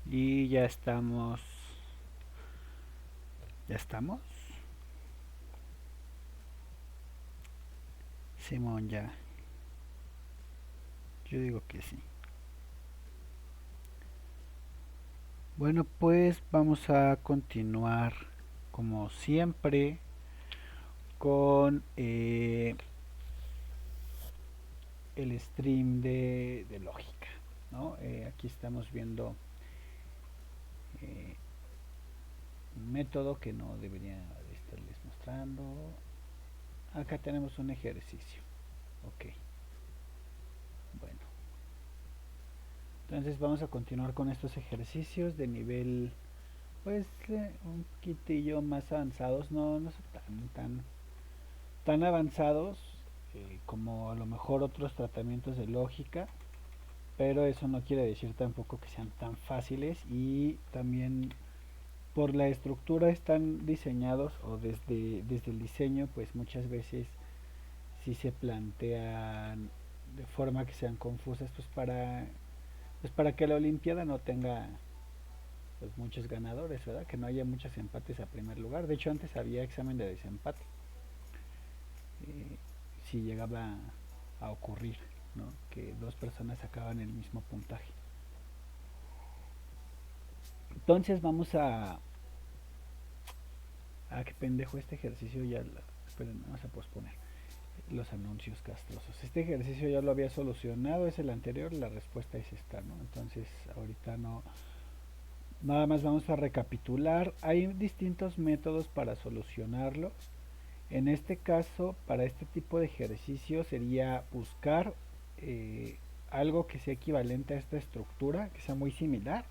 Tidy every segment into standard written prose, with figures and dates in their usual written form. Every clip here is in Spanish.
Y ya estamos. ¿Ya estamos? Simón, ya. Yo digo que sí. Bueno, pues vamos a continuar como siempre con el stream de lógica, ¿no? Aquí estamos viendo eh, un método que no debería de estarles mostrando. Acá tenemos un ejercicio. Ok, bueno. Entonces vamos a continuar con estos ejercicios de nivel, pues, un poquitillo más avanzados. No son tan avanzados como a lo mejor otros tratamientos de lógica, pero eso no quiere decir tampoco que sean tan fáciles, y también por la estructura están diseñados, o desde el diseño pues muchas veces sí se plantean de forma que sean confusas, pues para que la Olimpiada no tenga pues muchos ganadores, ¿verdad? Que no haya muchos empates a primer lugar. De hecho, antes había examen de desempate, eh, si llegaba a ocurrir, ¿no? Que dos personas sacaban el mismo puntaje. Entonces vamos a qué pendejo este ejercicio ya. Esperen, vamos a posponer los anuncios castrosos. Este ejercicio ya lo había solucionado, es el anterior, la respuesta es esta, ¿no? Entonces ahorita no. Nada más vamos a recapitular. Hay distintos métodos para solucionarlo. En este caso, para este tipo de ejercicio sería buscar eh, algo que sea equivalente a esta estructura, que sea muy similar,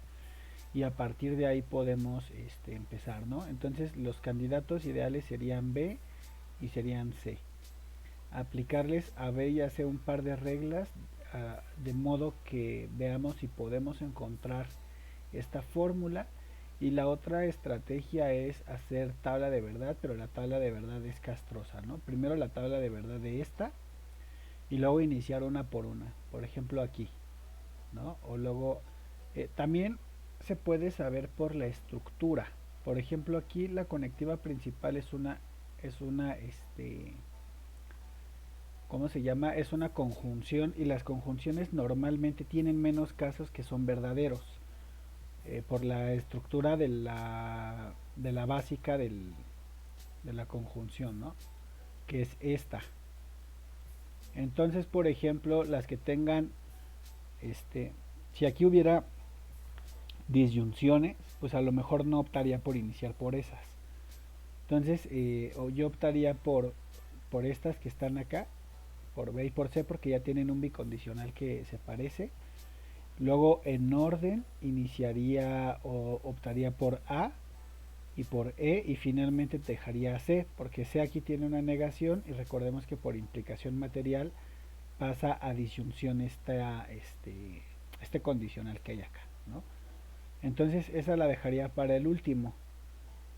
y a partir de ahí podemos empezar, ¿no? Entonces los candidatos ideales serían B y serían C. Aplicarles a B y a C un par de reglas, de modo que veamos si podemos encontrar esta fórmula. Y la otra estrategia es hacer tabla de verdad, pero la tabla de verdad es castrosa, ¿no? Primero la tabla de verdad de esta y luego iniciar una por una. Por ejemplo aquí, ¿no? O luego también se puede saber por la estructura. Por ejemplo aquí la conectiva principal es una ¿cómo se llama? Es una conjunción, y las conjunciones normalmente tienen menos casos que son verdaderos, por la estructura de la básica de la conjunción, ¿no? Que es esta. Entonces, por ejemplo, las que tengan, este, si aquí hubiera disyunciones, pues a lo mejor no optaría por iniciar por esas. Entonces, yo optaría por estas que están acá, por B y por C, porque ya tienen un bicondicional que se parece. Luego, en orden, iniciaría o optaría por A y por E, y finalmente dejaría C, porque C aquí tiene una negación, y recordemos que por implicación material pasa a disyunción este condicional que hay acá, ¿no? Entonces esa la dejaría para el último.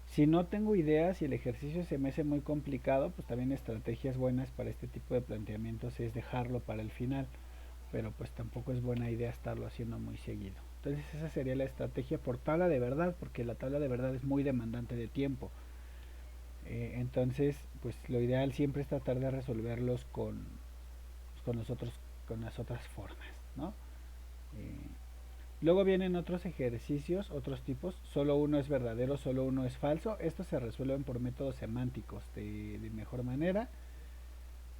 Si no tengo ideas y el ejercicio se me hace muy complicado, pues también estrategias buenas para este tipo de planteamientos es dejarlo para el final, pero pues tampoco es buena idea estarlo haciendo muy seguido. Entonces esa sería la estrategia por tabla de verdad, porque la tabla de verdad es muy demandante de tiempo. Entonces, pues lo ideal siempre es tratar de resolverlos con nosotros, con las otras formas, ¿no? Eh, Luego vienen otros ejercicios, otros tipos. Solo uno es verdadero, solo uno es falso. Estos se resuelven por métodos semánticos de mejor manera,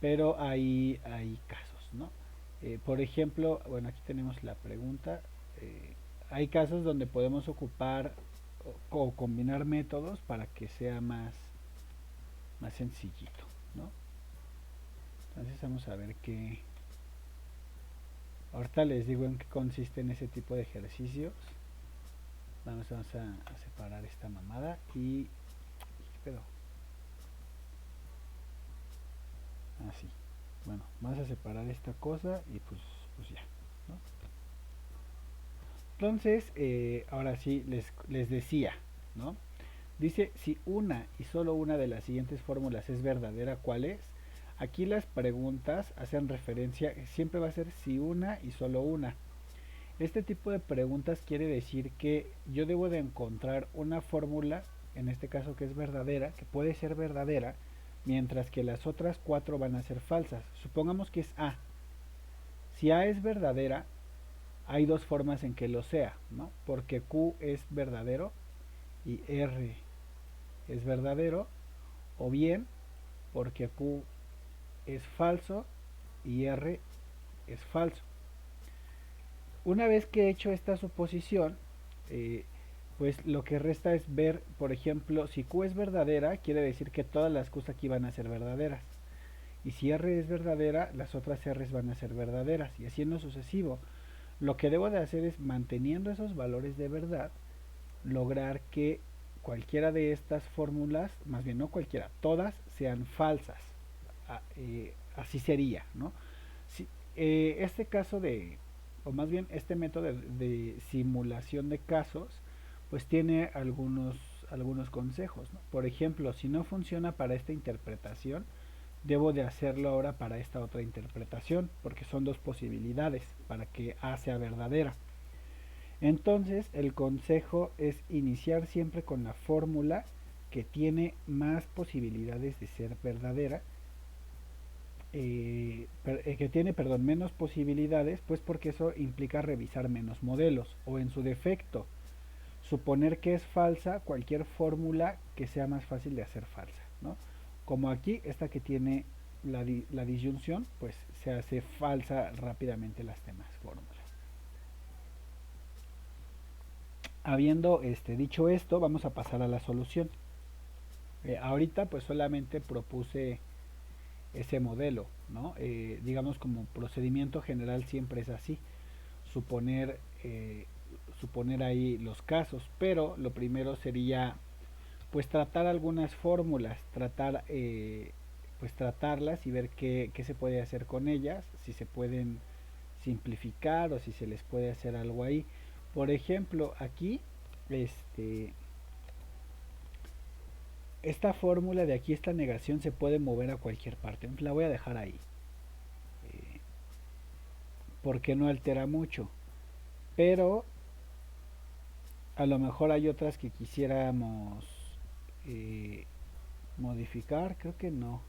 pero hay casos, ¿no? Por ejemplo, bueno, aquí tenemos la pregunta. Hay casos donde podemos ocupar o combinar métodos para que sea más sencillito, ¿no? Entonces vamos a ver qué. Ahorita les digo en qué consisten ese tipo de ejercicios. Vamos a separar esta mamada y. ¿Qué pedo? Así. Bueno, vamos a separar esta cosa y pues ya, ¿no? Entonces, ahora sí, les decía, ¿no? Dice, si una y solo una de las siguientes fórmulas es verdadera, ¿cuál es? Aquí las preguntas hacen referencia, siempre va a ser si una y solo una. Este tipo de preguntas quiere decir que yo debo de encontrar una fórmula, en este caso que es verdadera, que puede ser verdadera, mientras que las otras cuatro van a ser falsas. Supongamos que es A. Si A es verdadera, hay dos formas en que lo sea, ¿no? Porque Q es verdadero y R es verdadero, o bien porque Q es falso y R es falso. Una vez que he hecho esta suposición, eh, pues lo que resta es ver, por ejemplo, si Q es verdadera, quiere decir que todas las Qs aquí van a ser verdaderas. Y si R es verdadera, las otras Rs van a ser verdaderas. Y así en lo sucesivo. Lo que debo de hacer es, manteniendo esos valores de verdad, lograr que cualquiera de estas fórmulas, más bien no cualquiera, todas sean falsas. Así sería, ¿no? Si, este caso de, o más bien este método de simulación de casos, pues tiene algunos consejos, ¿no? Por ejemplo, si no funciona para esta interpretación, debo de hacerlo ahora para esta otra interpretación, porque son dos posibilidades para que A sea verdadera. Entonces, el consejo es iniciar siempre con la fórmula que tiene más posibilidades de ser verdadera, que tiene, perdón, menos posibilidades, pues porque eso implica revisar menos modelos, o en su defecto, suponer que es falsa cualquier fórmula que sea más fácil de hacer falsa, ¿no? Como aquí, esta que tiene la disyunción, pues se hace falsa rápidamente las demás fórmulas. Habiendo dicho esto, vamos a pasar a la solución. Ahorita pues solamente propuse ese modelo, ¿no? Digamos como procedimiento general siempre es así, suponer, suponer ahí los casos, pero lo primero sería pues tratar algunas fórmulas, pues tratarlas y ver qué se puede hacer con ellas, si se pueden simplificar o si se les puede hacer algo ahí. Por ejemplo, aquí, esta fórmula de aquí, esta negación se puede mover a cualquier parte. La voy a dejar ahí, eh, porque no altera mucho. Pero a lo mejor hay otras que quisiéramos eh, modificar. Creo que no.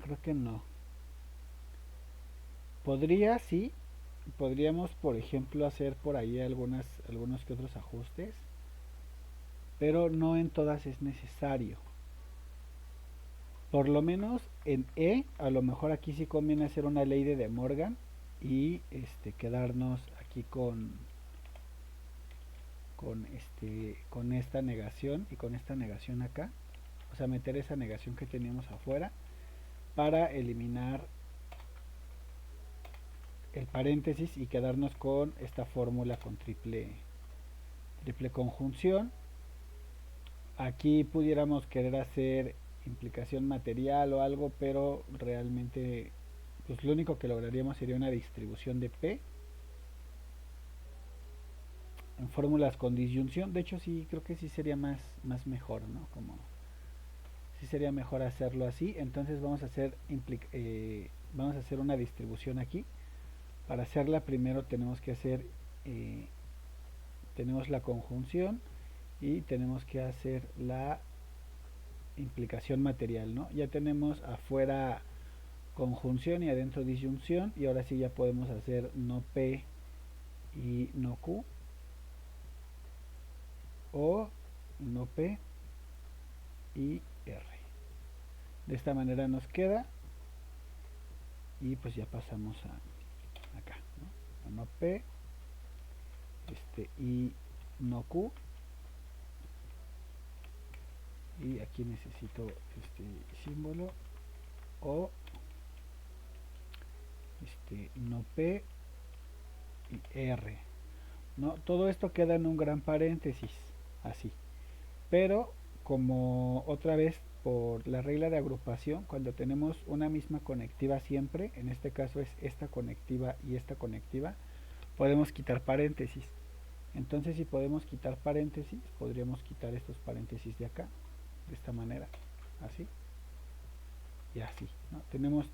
Creo que no. Podría, sí. Podríamos, por ejemplo, hacer por ahí algunos que otros ajustes. Pero no en todas es necesario. Por lo menos en E, a lo mejor aquí sí conviene hacer una ley de Morgan y quedarnos aquí con esta negación y con esta negación acá. O sea, meter esa negación que teníamos afuera para eliminar el paréntesis y quedarnos con esta fórmula con triple conjunción. Aquí pudiéramos querer hacer implicación material o algo, pero realmente pues lo único que lograríamos sería una distribución de P en fórmulas con disyunción. De hecho sí, creo que sí sería más mejor, ¿no? Como sí sería mejor hacerlo así. Entonces vamos a hacer una distribución aquí. Para hacerla primero tenemos que hacer, tenemos la conjunción y tenemos que hacer la implicación material, ¿no? Ya tenemos afuera conjunción y adentro disyunción, y ahora sí ya podemos hacer no P y no Q, o no P y R. De esta manera nos queda, y pues ya pasamos a acá, ¿no? A no P y no Q, y aquí necesito este símbolo, o no P y R, ¿no? Todo esto queda en un gran paréntesis, así. Pero como otra vez por la regla de agrupación, cuando tenemos una misma conectiva siempre, en este caso es esta conectiva y esta conectiva, podemos quitar paréntesis. Entonces si podemos quitar paréntesis, podríamos quitar estos paréntesis de acá, de esta manera, así. y así, ¿no? Tenemos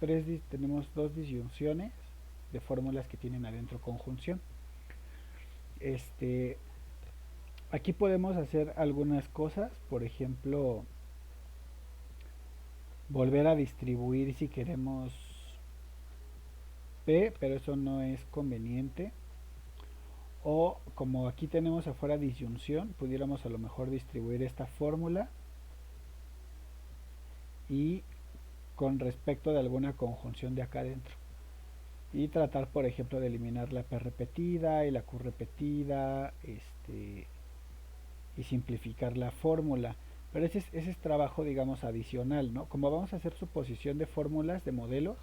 dos disyunciones de fórmulas que tienen adentro conjunción. Este, aquí podemos hacer algunas cosas, por ejemplo, volver a distribuir si queremos P, pero eso no es conveniente. O como aquí tenemos afuera disyunción, pudiéramos a lo mejor distribuir esta fórmula y con respecto de alguna conjunción de acá adentro. Y tratar, por ejemplo, de eliminar la P repetida y la Q repetida, y simplificar la fórmula. Pero ese es trabajo, digamos, adicional, ¿no? Como vamos a hacer suposición de fórmulas, de modelos,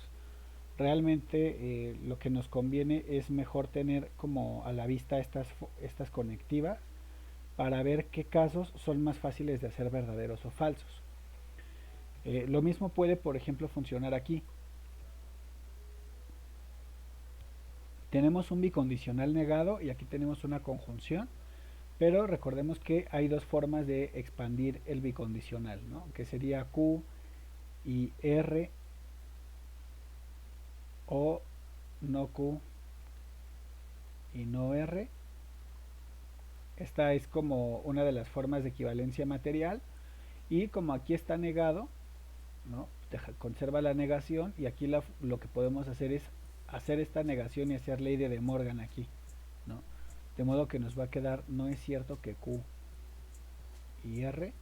realmente lo que nos conviene es mejor tener como a la vista estas conectivas para ver qué casos son más fáciles de hacer verdaderos o falsos. Lo mismo puede, por ejemplo, funcionar aquí. Tenemos un bicondicional negado y aquí tenemos una conjunción, pero recordemos que hay dos formas de expandir el bicondicional, ¿no? Que sería Q y R, o no Q y no R. Esta es como una de las formas de equivalencia material, y como aquí está negado, ¿no? Conserva la negación, y aquí lo que podemos hacer es hacer esta negación y hacer ley de Morgan aquí, ¿no? De modo que nos va a quedar, no es cierto que Q y R,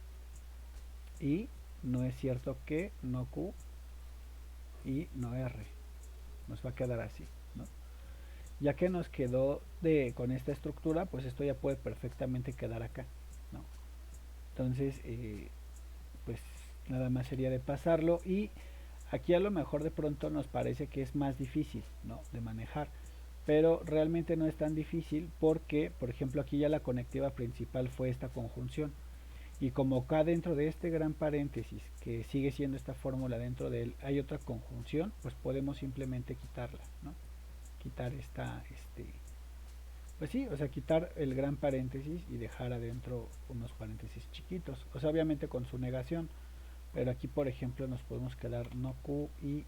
y no es cierto que no Q y no R. Nos va a quedar así, ¿no? Ya que nos quedó con esta estructura, pues esto ya puede perfectamente quedar acá, ¿no? Entonces, pues nada más sería de pasarlo, y aquí a lo mejor de pronto nos parece que es más difícil, ¿no?, de manejar, pero realmente no es tan difícil porque, por ejemplo, aquí ya la conectiva principal fue esta conjunción, y como acá dentro de este gran paréntesis que sigue siendo esta fórmula, dentro de él hay otra conjunción, pues podemos simplemente quitarla, ¿no? Quitar pues sí, o sea, quitar el gran paréntesis y dejar adentro unos paréntesis chiquitos, o sea, obviamente con su negación, pero aquí por ejemplo nos podemos quedar no Q y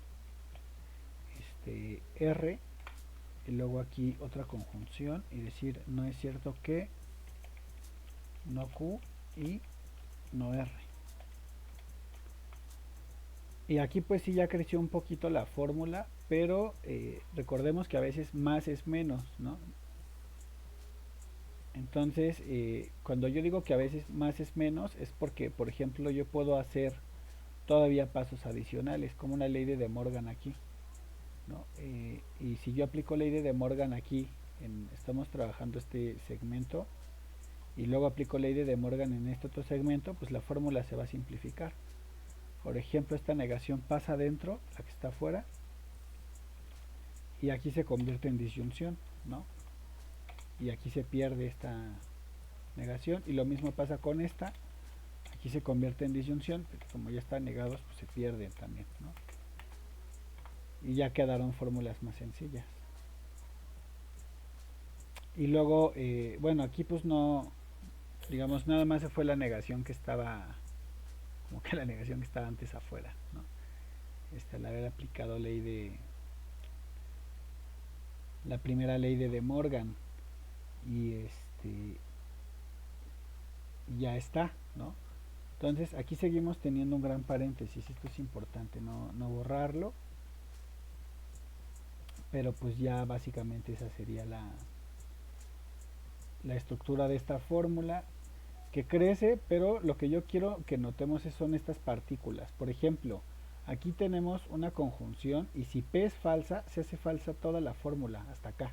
R, y luego aquí otra conjunción y decir no es cierto que no Q y no R. Y aquí pues sí ya creció un poquito la fórmula, pero recordemos que a veces más es menos, ¿no? Entonces, cuando yo digo que a veces más es menos, es porque, por ejemplo, yo puedo hacer todavía pasos adicionales, como una ley de De Morgan aquí, ¿no? Y si yo aplico ley de De Morgan aquí, estamos trabajando este segmento, y luego aplico ley de De Morgan en este otro segmento, pues la fórmula se va a simplificar. Por ejemplo, esta negación pasa adentro, la que está afuera, y aquí se convierte en disyunción, ¿no? Y aquí se pierde esta negación, y lo mismo pasa con esta, aquí se convierte en disyunción, porque como ya están negados, pues se pierden también, ¿no? Y ya quedaron fórmulas más sencillas. Y luego, bueno, aquí pues no, digamos, nada más se fue la negación que estaba, como que la negación que estaba antes afuera, ¿no? Al haber aplicado la primera ley de De Morgan, y ya está, ¿no? Entonces aquí seguimos teniendo un gran paréntesis, esto es importante, no borrarlo, pero pues ya básicamente esa sería la estructura de esta fórmula, que crece, pero lo que yo quiero que notemos son estas partículas. Por ejemplo, aquí tenemos una conjunción, y si P es falsa, se hace falsa toda la fórmula hasta acá,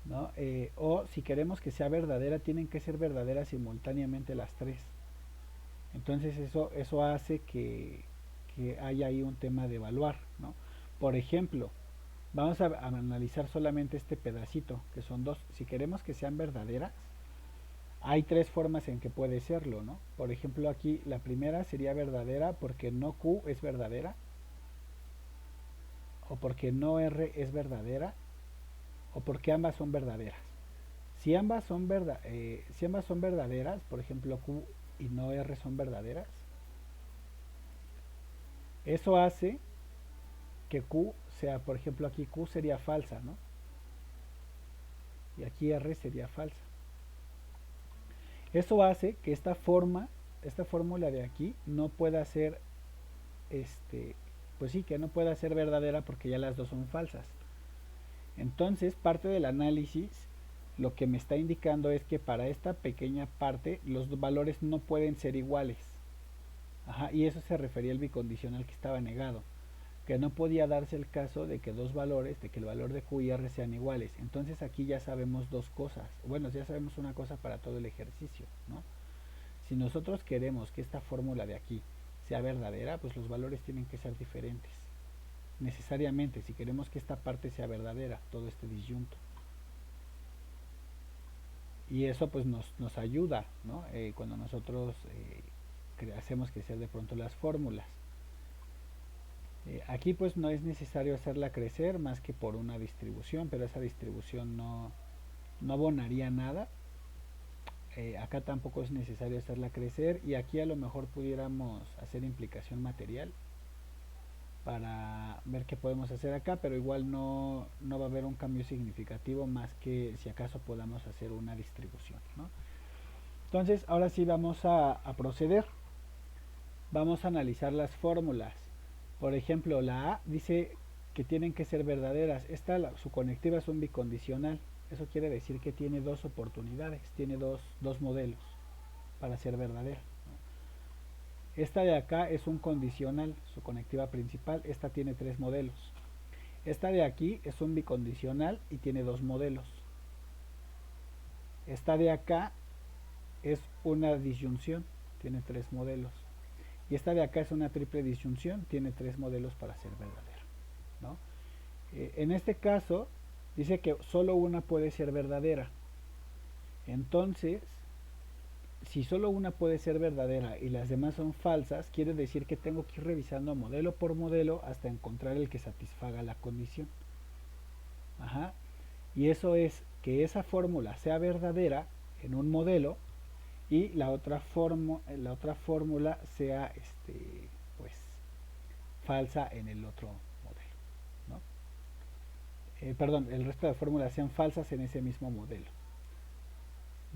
¿no? O si queremos que sea verdadera, tienen que ser verdaderas simultáneamente las tres. Entonces eso hace que haya ahí un tema de evaluar, ¿no? Por ejemplo, vamos a analizar solamente este pedacito, que son dos. Si queremos que sean verdaderas, hay tres formas en que puede serlo, ¿no? Por ejemplo, aquí la primera sería verdadera porque no Q es verdadera, o porque no R es verdadera, o porque ambas son verdaderas. Si ambas son verdaderas, por ejemplo Q y no R son verdaderas, Eso hace que Q sea, por ejemplo, aquí Q sería falsa, ¿no? Y aquí R sería falsa. Eso hace que esta fórmula de aquí no pueda ser, pues sí, que no pueda ser verdadera porque ya las dos son falsas. Entonces, parte del análisis lo que me está indicando es que para esta pequeña parte los valores no pueden ser iguales. Ajá, y eso se refería al bicondicional que estaba negado, que no podía darse el caso de que dos valores, de que el valor de Q y R sean iguales. Entonces aquí ya sabemos dos cosas. Bueno, ya sabemos una cosa para todo el ejercicio, ¿no? Si nosotros queremos que esta fórmula de aquí sea verdadera, pues los valores tienen que ser diferentes. Necesariamente, si queremos que esta parte sea verdadera, todo este disyunto. Y eso pues nos ayuda, ¿no? Cuando nosotros hacemos crecer de pronto las fórmulas. Aquí pues no es necesario hacerla crecer más que por una distribución, pero esa distribución no abonaría nada. Acá tampoco es necesario hacerla crecer y aquí a lo mejor pudiéramos hacer implicación material para ver qué podemos hacer acá, pero igual no va a haber un cambio significativo más que si acaso podamos hacer una distribución, ¿no? Entonces ahora sí vamos a proceder. Vamos a analizar las fórmulas. Por ejemplo, la A dice que tienen que ser verdaderas. Su conectiva es un bicondicional. Eso quiere decir que tiene dos oportunidades, tiene dos modelos para ser verdadera. Esta de acá es un condicional, su conectiva principal. Esta tiene tres modelos. Esta de aquí es un bicondicional y tiene dos modelos. Esta de acá es una disyunción, tiene tres modelos. Y esta de acá es una triple disyunción, tiene tres modelos para ser verdadera, ¿no? En este caso dice que solo una puede ser verdadera. Entonces, si solo una puede ser verdadera y las demás son falsas, quiere decir que tengo que ir revisando modelo por modelo hasta encontrar el que satisfaga la condición. Ajá. Y eso es que esa fórmula sea verdadera en un modelo y la otra fórmula sea pues falsa en el otro modelo, ¿no? Perdón, el resto de fórmulas sean falsas en ese mismo modelo.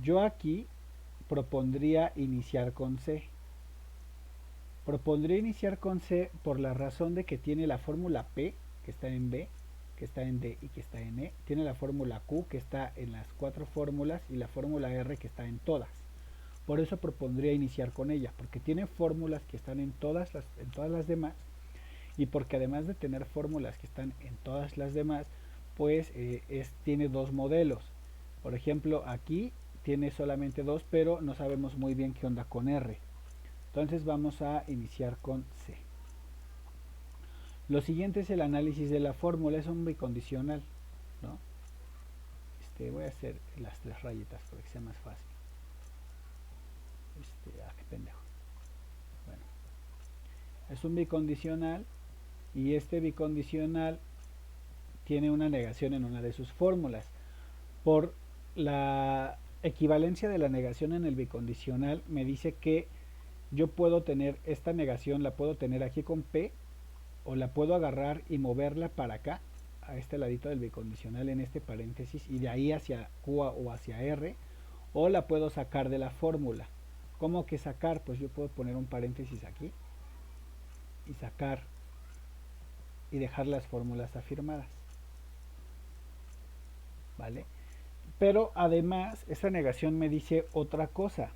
Yo aquí propondría iniciar con C. Propondría iniciar con C por la razón de que tiene la fórmula P, que está en B, que está en D y que está en E. Tiene la fórmula Q, que está en las cuatro fórmulas, y la fórmula R, que está en todas. Por eso propondría iniciar con ella, porque tiene fórmulas que están en todas las demás, y porque además de tener fórmulas que están en todas las demás, pues tiene dos modelos. Por ejemplo, aquí tiene solamente dos, pero no sabemos muy bien qué onda con R. Entonces vamos a iniciar con C. Lo siguiente es el análisis de la fórmula, es un bicondicional, ¿no? Voy a hacer las tres rayitas para que sea más fácil. Qué pendejo. Bueno, es un bicondicional y este bicondicional tiene una negación en una de sus fórmulas. Por la equivalencia de la negación en el bicondicional me dice que yo puedo tener esta negación, la puedo tener aquí con P, o la puedo agarrar y moverla para acá, a este ladito del bicondicional en este paréntesis, y de ahí hacia Q o hacia R, o la puedo sacar de la fórmula. ¿Cómo que sacar? Pues yo puedo poner un paréntesis aquí y sacar y dejar las fórmulas afirmadas, ¿vale? Pero además esa negación me dice otra cosa.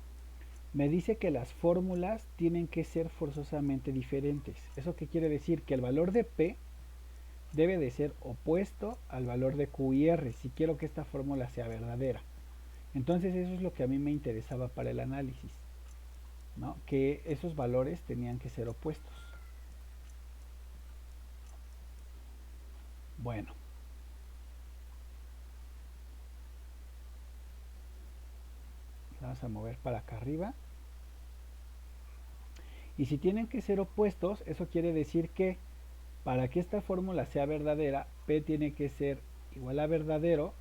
Me dice que las fórmulas tienen que ser forzosamente diferentes. ¿Eso qué quiere decir? Que el valor de P debe de ser opuesto al valor de Q y R si quiero que esta fórmula sea verdadera. Entonces eso es lo que a mí me interesaba para el análisis, ¿no? Que esos valores tenían que ser opuestos. Bueno, vamos a mover para acá arriba. Y si tienen que ser opuestos, eso quiere decir que para que esta fórmula sea verdadera, P tiene que ser igual a verdadero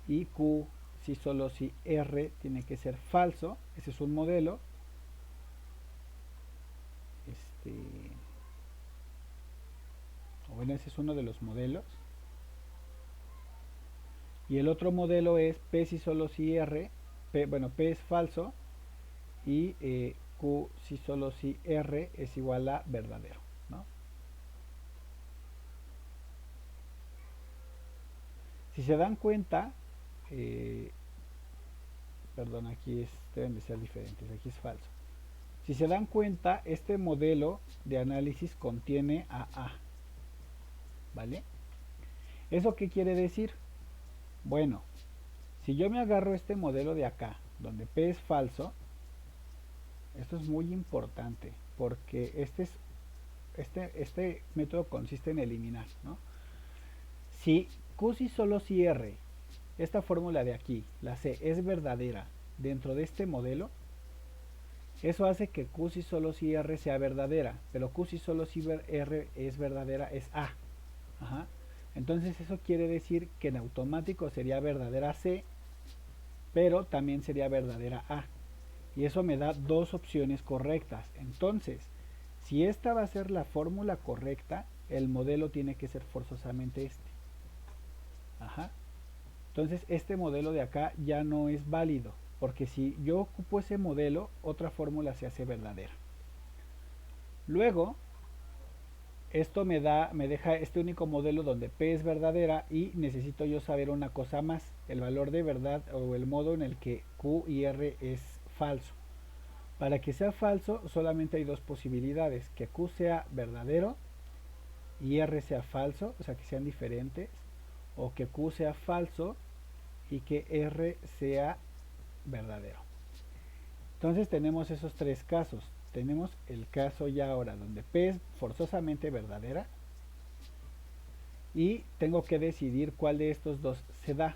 y Q, si solo si R tiene que ser falso. Ese es un modelo. Bueno, ese es uno de los modelos. Y el otro modelo es P si solo si R, bueno, P es falso y Q si solo si R es igual a verdadero, ¿no? Si se dan cuenta, perdón, aquí deben de ser diferentes, aquí es falso. Si se dan cuenta, este modelo de análisis contiene a, ¿vale? ¿Eso qué quiere decir? Bueno, si yo me agarro este modelo de acá, donde P es falso, esto es muy importante, porque este método consiste en eliminar, ¿no? Si Q si solo si R, esta fórmula de aquí, la C, es verdadera dentro de este modelo, eso hace que Q si solo si R sea verdadera, pero Q si solo si R es verdadera es A. Ajá. Entonces eso quiere decir que en automático sería verdadera C, pero también sería verdadera A. Y eso me da dos opciones correctas. Entonces, si esta va a ser la fórmula correcta, el modelo tiene que ser forzosamente este. Ajá. Entonces este modelo de acá ya no es válido, porque si yo ocupo ese modelo, otra fórmula se hace verdadera. Luego, esto me deja este único modelo donde P es verdadera y necesito yo saber una cosa más, el valor de verdad o el modo en el que Q y R es falso. Para que sea falso solamente hay dos posibilidades, que Q sea verdadero y R sea falso, o sea que sean diferentes, o que Q sea falso y que R sea verdadero. Entonces tenemos esos tres casos. Tenemos el caso ya ahora donde P es forzosamente verdadera y tengo que decidir cuál de estos dos se da.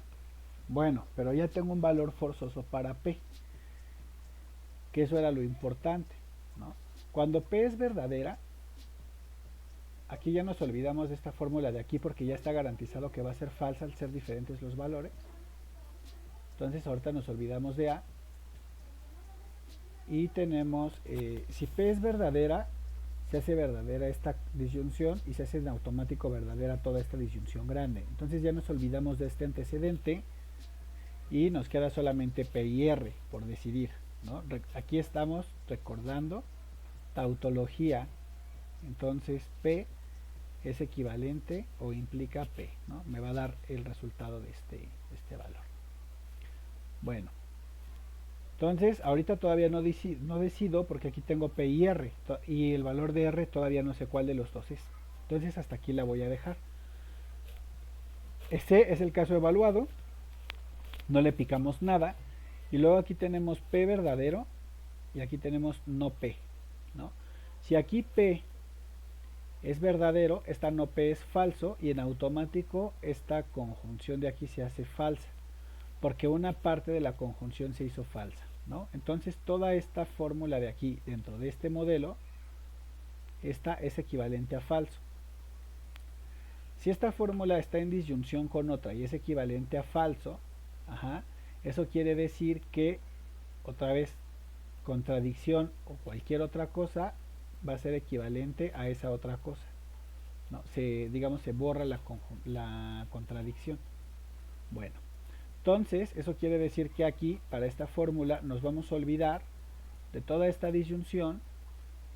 Bueno, pero ya tengo un valor forzoso para P, que eso era lo importante, ¿no? Cuando P es verdadera, aquí ya nos olvidamos de esta fórmula de aquí porque ya está garantizado que va a ser falsa al ser diferentes los valores. Entonces ahorita nos olvidamos de A y tenemos, si P es verdadera, se hace verdadera esta disyunción y se hace en automático verdadera toda esta disyunción grande. Entonces ya nos olvidamos de este antecedente y nos queda solamente P y R por decidir, ¿no? Aquí estamos recordando tautología. Entonces P es equivalente o implica P, ¿no? Me va a dar el resultado de este valor. Bueno, entonces ahorita todavía no decido porque aquí tengo P y R y el valor de R todavía no sé cuál de los dos es. Entonces hasta aquí la voy a dejar. Este es el caso evaluado, no le picamos nada y luego aquí tenemos P verdadero y aquí tenemos no P, ¿no? Si aquí P es verdadero, esta no P es falso y en automático esta conjunción de aquí se hace falsa porque una parte de la conjunción se hizo falsa, ¿no? Entonces toda esta fórmula de aquí dentro de este modelo, esta es equivalente a falso. Si esta fórmula está en disyunción con otra y es equivalente a falso, ajá, eso quiere decir que otra vez contradicción o cualquier otra cosa va a ser equivalente a esa otra cosa, ¿no? Digamos se borra la contradicción. Bueno, entonces eso quiere decir que aquí para esta fórmula nos vamos a olvidar de toda esta disyunción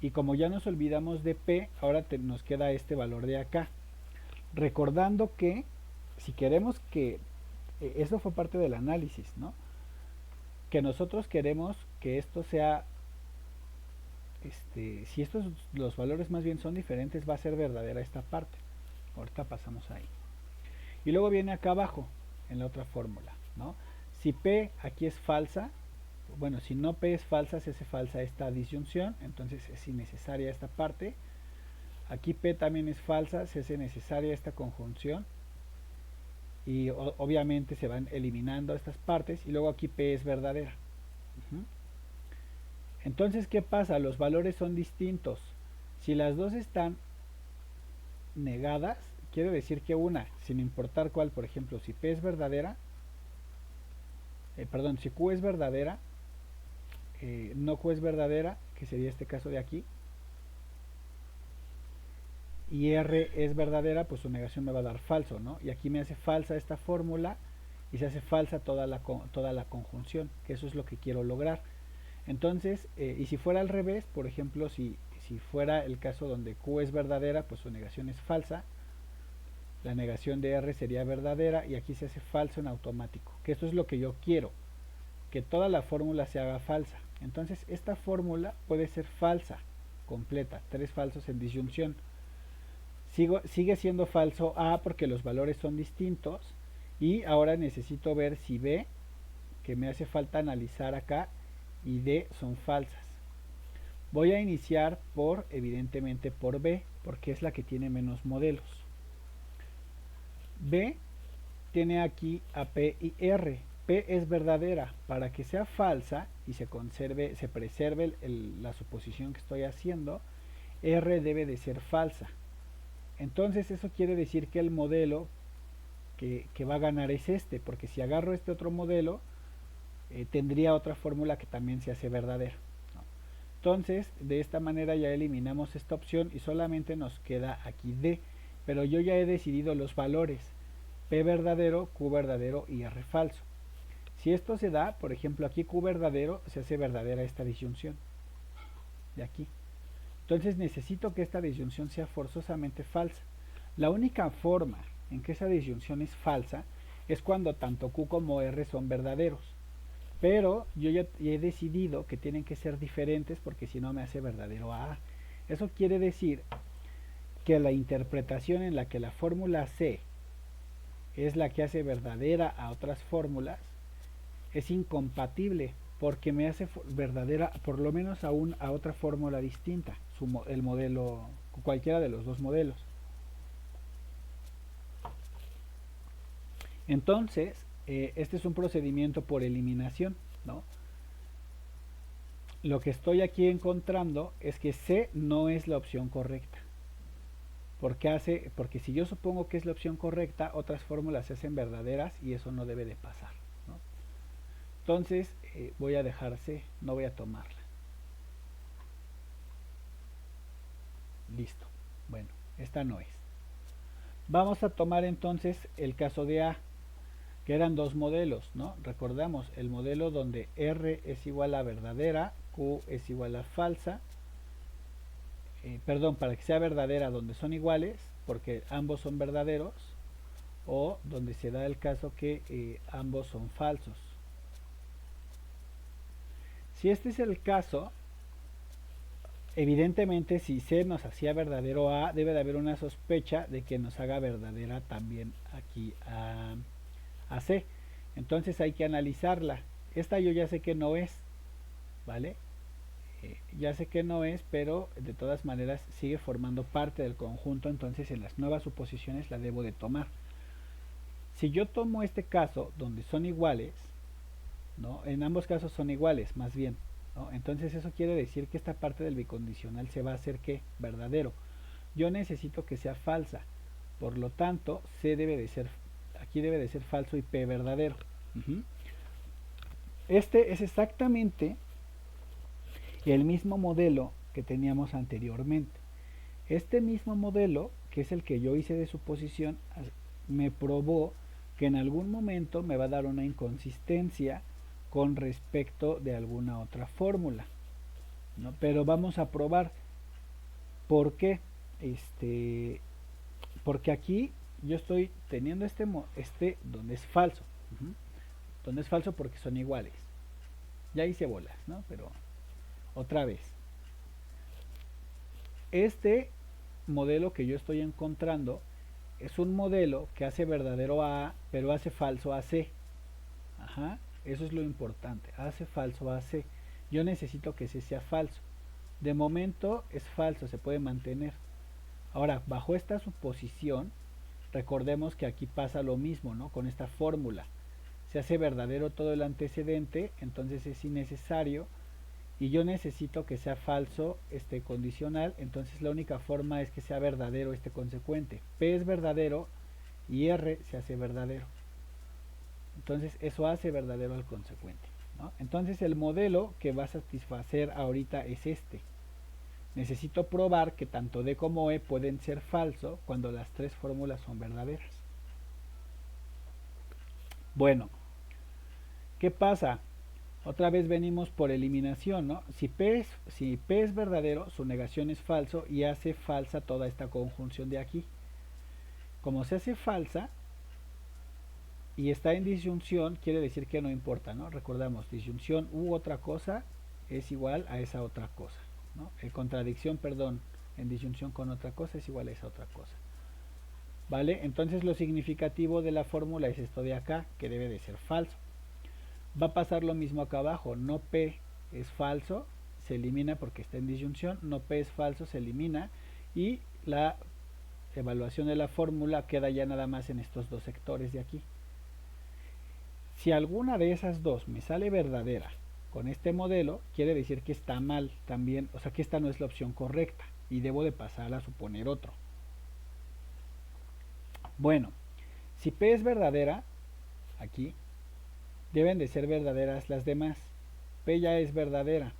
y como ya nos olvidamos de P, ahora nos queda este valor de acá, recordando que si queremos que eso fue parte del análisis, ¿no? Que nosotros queremos que esto sea si estos los valores más bien son diferentes, va a ser verdadera esta parte. Ahorita pasamos ahí. Y luego viene acá abajo, en la otra fórmula, ¿no? Si P aquí es falsa, bueno, si no P es falsa, se hace falsa esta disyunción, entonces es innecesaria esta parte. Aquí P también es falsa, se hace necesaria esta conjunción. Y obviamente se van eliminando estas partes y luego aquí P es verdadera. Entonces, ¿qué pasa? Los valores son distintos. Si las dos están negadas, quiere decir que una, sin importar cuál, por ejemplo, si P es verdadera, perdón, si Q es verdadera, no Q es verdadera, que sería este caso de aquí, y R es verdadera, pues su negación me va a dar falso, ¿no? Y aquí me hace falsa esta fórmula y se hace falsa toda la conjunción, que eso es lo que quiero lograr. Entonces, y si fuera al revés, por ejemplo, si fuera el caso donde Q es verdadera, pues su negación es falsa, la negación de R sería verdadera y aquí se hace falso en automático, que esto es lo que yo quiero, que toda la fórmula se haga falsa. Entonces, esta fórmula puede ser falsa, completa, tres falsos en disyunción. Sigue siendo falso A porque los valores son distintos y ahora necesito ver si B, que me hace falta analizar acá, y D son falsas. Voy a iniciar evidentemente por B, porque es la que tiene menos modelos. B tiene aquí a P y R. P es verdadera. Para que sea falsa y se preserve la suposición que estoy haciendo, R debe de ser falsa. Entonces eso quiere decir que el modelo que va a ganar es este, porque si agarro este otro modelo, tendría otra fórmula que también se hace verdadera, ¿no? Entonces, de esta manera ya eliminamos esta opción y solamente nos queda aquí D, pero yo ya he decidido los valores, P verdadero, Q verdadero y R falso. Si esto se da, por ejemplo, aquí Q verdadero, se hace verdadera esta disyunción de aquí. Entonces necesito que esta disyunción sea forzosamente falsa. La única forma en que esa disyunción es falsa es cuando tanto Q como R son verdaderos. Pero yo ya he decidido que tienen que ser diferentes porque si no me hace verdadero A. Eso quiere decir que la interpretación en la que la fórmula C es la que hace verdadera a otras fórmulas es incompatible porque me hace verdadera por lo menos a otra fórmula distinta, el modelo, cualquiera de los dos modelos. Entonces, este es un procedimiento por eliminación, ¿no? Lo que estoy aquí encontrando es que C no es la opción correcta. Porque si yo supongo que es la opción correcta, otras fórmulas se hacen verdaderas y eso no debe de pasar, ¿no? Entonces voy a dejar C, no voy a tomarla. Listo. Bueno, esta no es. Vamos a tomar entonces el caso de A, que eran dos modelos, ¿no? Recordamos el modelo donde R es igual a verdadera, Q es igual a falsa. Perdón, para que sea verdadera donde son iguales, porque ambos son verdaderos, o donde se da el caso que ambos son falsos. Si este es el caso, evidentemente si C nos hacía verdadero A, debe de haber una sospecha de que nos haga verdadera también aquí a C. Entonces hay que analizarla. Esta yo ya sé que no es, ¿vale? Ya sé que no es, pero de todas maneras sigue formando parte del conjunto, entonces en las nuevas suposiciones la debo de tomar. Si yo tomo este caso donde son iguales, ¿no? En ambos casos son iguales, más bien, ¿no? Entonces eso quiere decir que esta parte del bicondicional se va a hacer ¿qué? Verdadero. Yo necesito que sea falsa, por lo tanto C debe de ser, aquí debe de ser falso y P verdadero. Este es exactamente el mismo modelo que teníamos anteriormente. Este mismo modelo, que es el que yo hice de suposición, me probó que en algún momento me va a dar una inconsistencia con respecto de alguna otra fórmula, ¿no? Pero vamos a probar por qué. Porque aquí yo estoy teniendo este donde es falso. Donde es falso porque son iguales. Ya hice bolas, ¿no? Pero otra vez. Este modelo que yo estoy encontrando es un modelo que hace verdadero a A, pero hace falso a C. Ajá, eso es lo importante. Hace falso a C. Yo necesito que C sea falso. De momento es falso, se puede mantener. Ahora, bajo esta suposición, recordemos que aquí pasa lo mismo, ¿no? Con esta fórmula. Se hace verdadero todo el antecedente, entonces es innecesario. Y yo necesito que sea falso este condicional, entonces la única forma es que sea verdadero este consecuente. P es verdadero y R se hace verdadero. Entonces eso hace verdadero al consecuente, ¿no? Entonces el modelo que va a satisfacer ahorita es este. necesito probar que tanto D como E pueden ser falso cuando las tres fórmulas son verdaderas. Bueno, ¿qué pasa? Otra vez venimos por eliminación, ¿no? Si P es verdadero, su negación es falso y hace falsa toda esta conjunción de aquí. Como se hace falsa y está en disyunción, quiere decir que no importa, ¿no? Recordamos, disyunción u otra cosa es igual a esa otra cosa, ¿no? Contradicción, perdón, en disyunción con otra cosa es igual a esa otra cosa. ¿Vale? Entonces lo significativo de la fórmula es esto de acá, que debe de ser falso. Va a pasar lo mismo acá abajo, no P es falso, se elimina porque está en disyunción, no P es falso, se elimina y la evaluación de la fórmula queda ya nada más en estos dos sectores de aquí. Si alguna de esas dos me sale verdadera con este modelo, quiere decir que está mal también, o sea que esta no es la opción correcta y debo de pasar a suponer otro. Bueno, si P es verdadera, aquí, deben de ser verdaderas las demás. P ya es verdadera.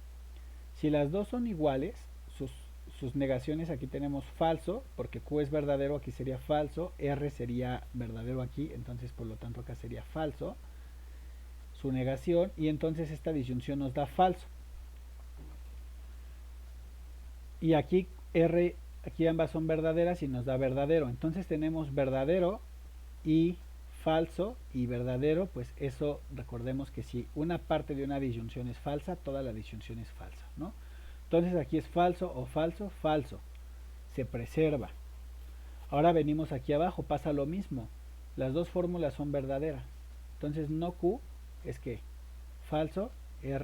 Si las dos son iguales, sus negaciones aquí tenemos falso, porque Q es verdadero, aquí sería falso, R sería verdadero aquí, entonces por lo tanto acá sería falso, su negación, y entonces esta disyunción nos da falso. Y aquí R, aquí ambas son verdaderas y nos da verdadero, entonces tenemos verdadero y falso y verdadero, pues eso recordemos que si una parte de una disyunción es falsa, toda la disyunción es falsa, ¿no? Entonces aquí es falso o falso, falso, se preserva. Ahora venimos aquí abajo, pasa lo mismo, las dos fórmulas son verdaderas, entonces no Q es que falso,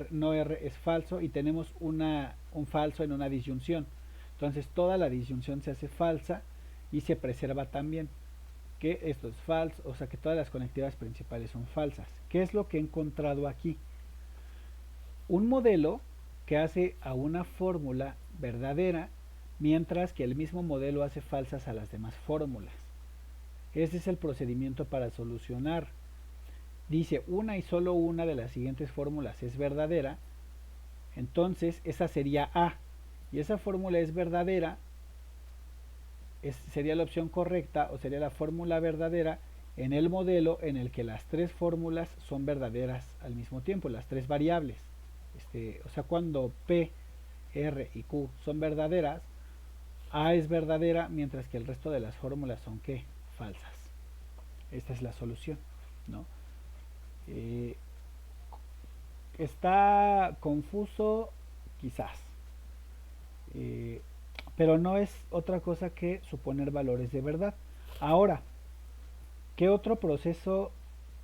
no R es falso y tenemos un falso en una disyunción, entonces toda la disyunción se hace falsa y se preserva también. Que esto es falso, o sea que todas las conectivas principales son falsas. ¿Qué es lo que he encontrado aquí? Un modelo que hace a una fórmula verdadera, mientras que el mismo modelo hace falsas a las demás fórmulas. Ese es el procedimiento para solucionar. Dice una y solo una de las siguientes fórmulas es verdadera, entonces esa sería A, y esa fórmula es verdadera, sería la opción correcta o sería la fórmula verdadera en el modelo en el que las tres fórmulas son verdaderas al mismo tiempo, las tres variables. O sea, cuando P, R y Q son verdaderas, A es verdadera mientras que el resto de las fórmulas son ¿qué? Falsas. Esta es la solución, ¿no? Está confuso quizás, pero no es otra cosa que suponer valores de verdad. Ahora, ¿qué otro proceso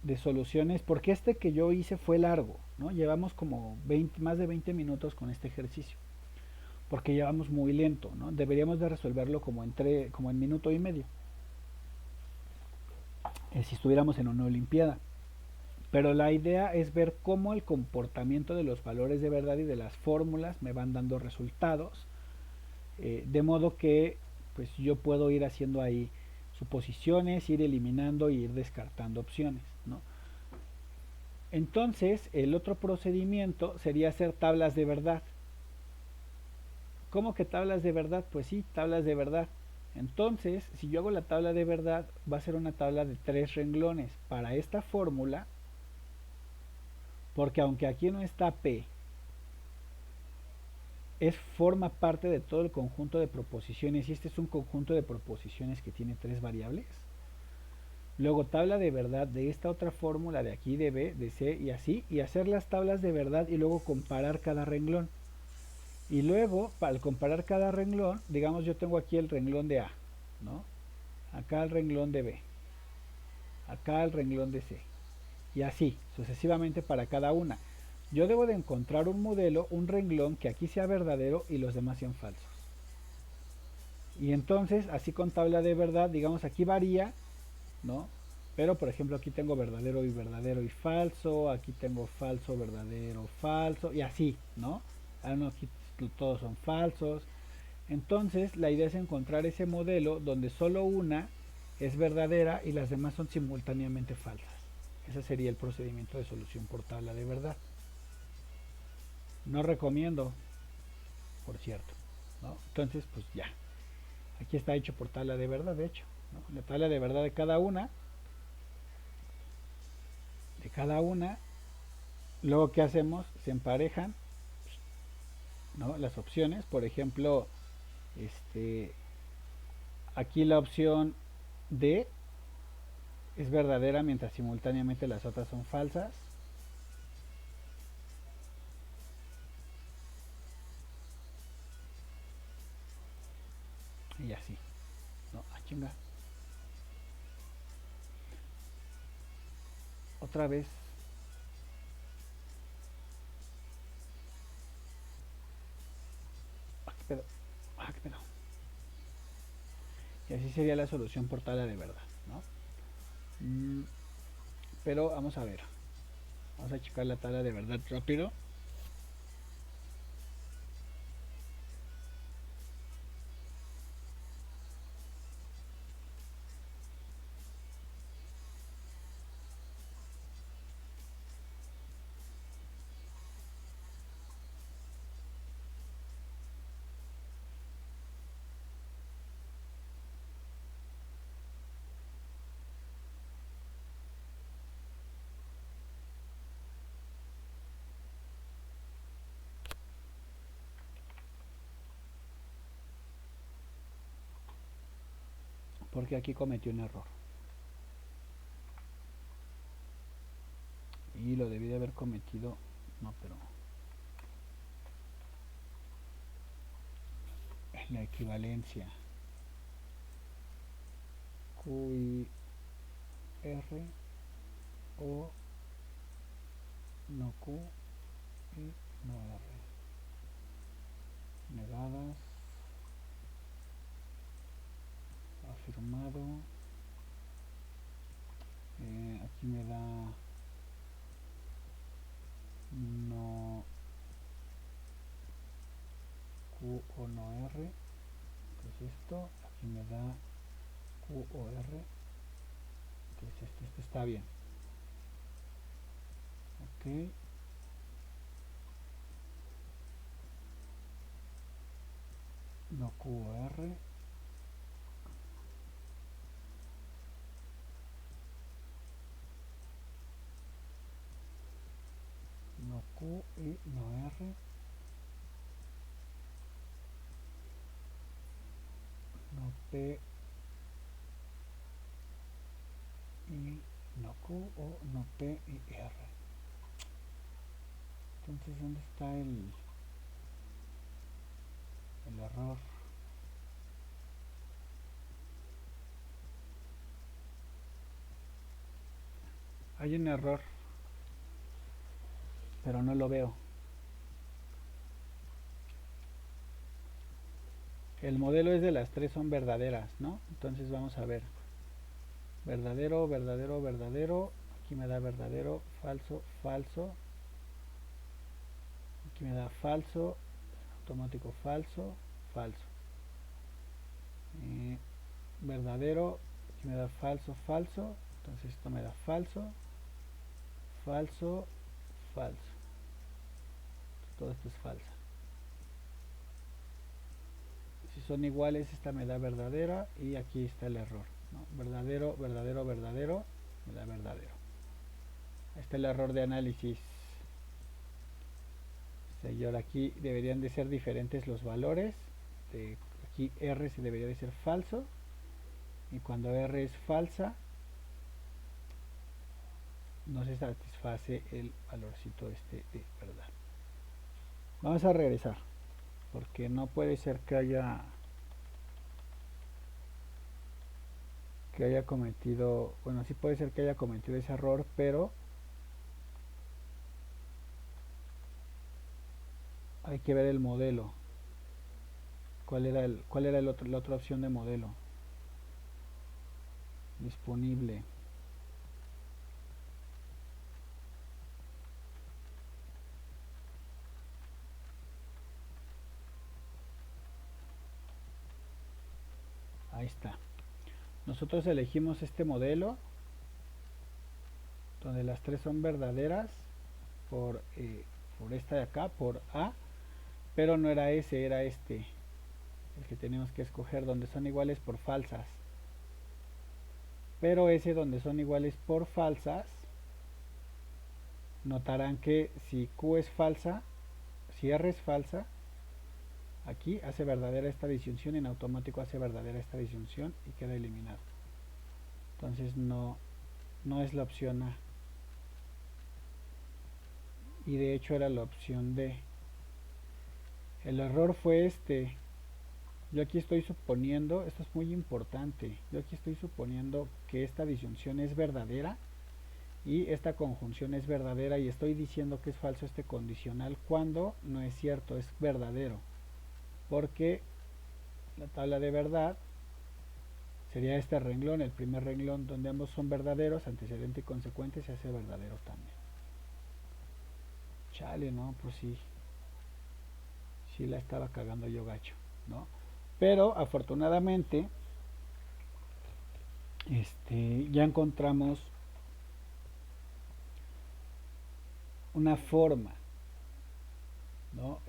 de soluciones? Porque este que yo hice fue largo, ¿no? Llevamos como más de 20 minutos con este ejercicio, porque llevamos muy lento, ¿no? Deberíamos de resolverlo como en minuto y medio, si estuviéramos en una olimpiada. Pero la idea es ver cómo el comportamiento de los valores de verdad y de las fórmulas me van dando resultados, de modo que pues yo puedo ir haciendo ahí suposiciones, ir eliminando y ir descartando opciones, ¿no? Entonces el otro procedimiento sería hacer tablas de verdad. ¿Cómo que tablas de verdad? Pues sí, tablas de verdad. Entonces, si yo hago la tabla de verdad, va a ser una tabla de 3 renglones para esta fórmula, porque aunque aquí no está P, forma parte de todo el conjunto de proposiciones y este es un conjunto de proposiciones que tiene 3 variables. Luego tabla de verdad de esta otra fórmula de aquí, de B, de C y así, y hacer las tablas de verdad y luego comparar cada renglón. Y luego, al comparar cada renglón, digamos yo tengo aquí el renglón de A, ¿no? Acá el renglón de B, acá el renglón de C, y así, sucesivamente para cada una. Yo debo de encontrar un modelo, un renglón que aquí sea verdadero y los demás sean falsos. Y entonces, así con tabla de verdad, digamos aquí varía, ¿no? Pero por ejemplo aquí tengo verdadero y falso, aquí tengo falso, verdadero, falso, y así, ¿no? Ah, no, aquí todos son falsos. Entonces la idea es encontrar ese modelo donde solo una es verdadera y las demás son simultáneamente falsas. Ese sería el procedimiento de solución por tabla de verdad. No recomiendo, por cierto. ¿no? Entonces, pues ya. Aquí está hecho por tabla de verdad, de hecho, ¿no? La tabla de verdad de cada una, luego ¿qué hacemos? Se emparejan, ¿no? Las opciones, por ejemplo, este, aquí la opción D es verdadera mientras simultáneamente las otras son falsas. Y así, ¿no? Ah, chinga. Otra vez. Ah, qué pedo. Ah, qué pedo. Y así sería la solución por tabla de verdad, ¿no? Mm, pero vamos a ver. Vamos a checar la tabla de verdad rápido. Porque aquí cometió un error. Y lo debí de haber cometido. No, pero en la equivalencia. Q y R o no Q y no R. Negadas. Afirmado. Aquí me da no Q o no R. ¿Qué es esto? Aquí me da Q o R. ¿Qué es esto? Esto está bien. Ok. No Q o R. No Q y no R. No P y no Q o no P y R. Entonces, ¿dónde está el error? Hay un error, pero no lo veo. El modelo es de las tres son verdaderas, ¿no? Entonces vamos a ver. Verdadero, verdadero, verdadero. Aquí me da verdadero, falso, falso. Aquí me da falso, automático falso, falso. Eh, verdadero, aquí me da falso, falso. Entonces esto me da falso, falso, falso. Todo esto es falsa. Si son iguales, esta me da verdadera y aquí está el error, ¿no? Verdadero, verdadero, verdadero, me da verdadero. Ahí está el error de análisis. Señor, aquí deberían de ser diferentes los valores. Aquí R se debería de ser falso y cuando R es falsa no se satisface el valorcito este de verdad. Vamos a regresar porque no puede ser que haya cometido, bueno, sí puede ser que haya cometido ese error, pero hay que ver el modelo. Cuál era la otra opción de modelo disponible? Ahí está. Nosotros elegimos este modelo donde las tres son verdaderas por esta de acá, por A, pero no era ese, era este. el que tenemos que escoger, donde son iguales por falsas. Pero ese donde son iguales por falsas, notarán que si Q es falsa, si R es falsa, aquí hace verdadera esta disyunción y en automático hace verdadera esta disyunción y queda eliminado. Entonces no es la opción A. Y de hecho era la opción D. El error fue este. Yo aquí estoy suponiendo, esto es muy importante, yo aquí estoy suponiendo que esta disyunción es verdadera y esta conjunción es verdadera y estoy diciendo que es falso este condicional cuando no es cierto, es verdadero. Porque la tabla de verdad sería este renglón, el primer renglón donde ambos son verdaderos, antecedente y consecuente se hace verdadero también. Chale, no, pues sí la estaba cagando yo gacho, ¿no? Pero afortunadamente ya encontramos una forma, ¿no?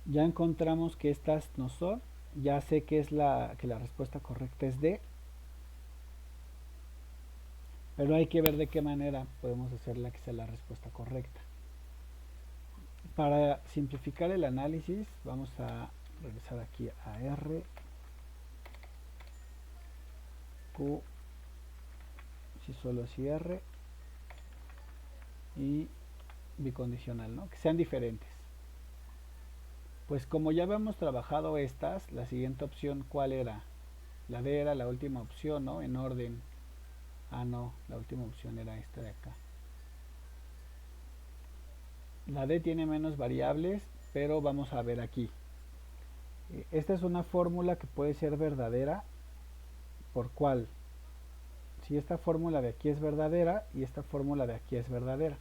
Ya encontramos que estas no son, ya sé que la respuesta correcta es D, pero hay que ver de qué manera podemos hacerla que sea la respuesta correcta. Para simplificar el análisis, vamos a regresar aquí a R, Q, si solo si R, y bicondicional, ¿no? Que sean diferentes. Pues como ya habíamos trabajado estas, la siguiente opción, ¿cuál era? La D era la última opción, ¿no? En orden. Ah, no, la última opción era esta de acá. La D tiene menos variables, pero vamos a ver aquí. Esta es una fórmula que puede ser verdadera. ¿Por cuál? Si esta fórmula de aquí es verdadera y esta fórmula de aquí es verdadera.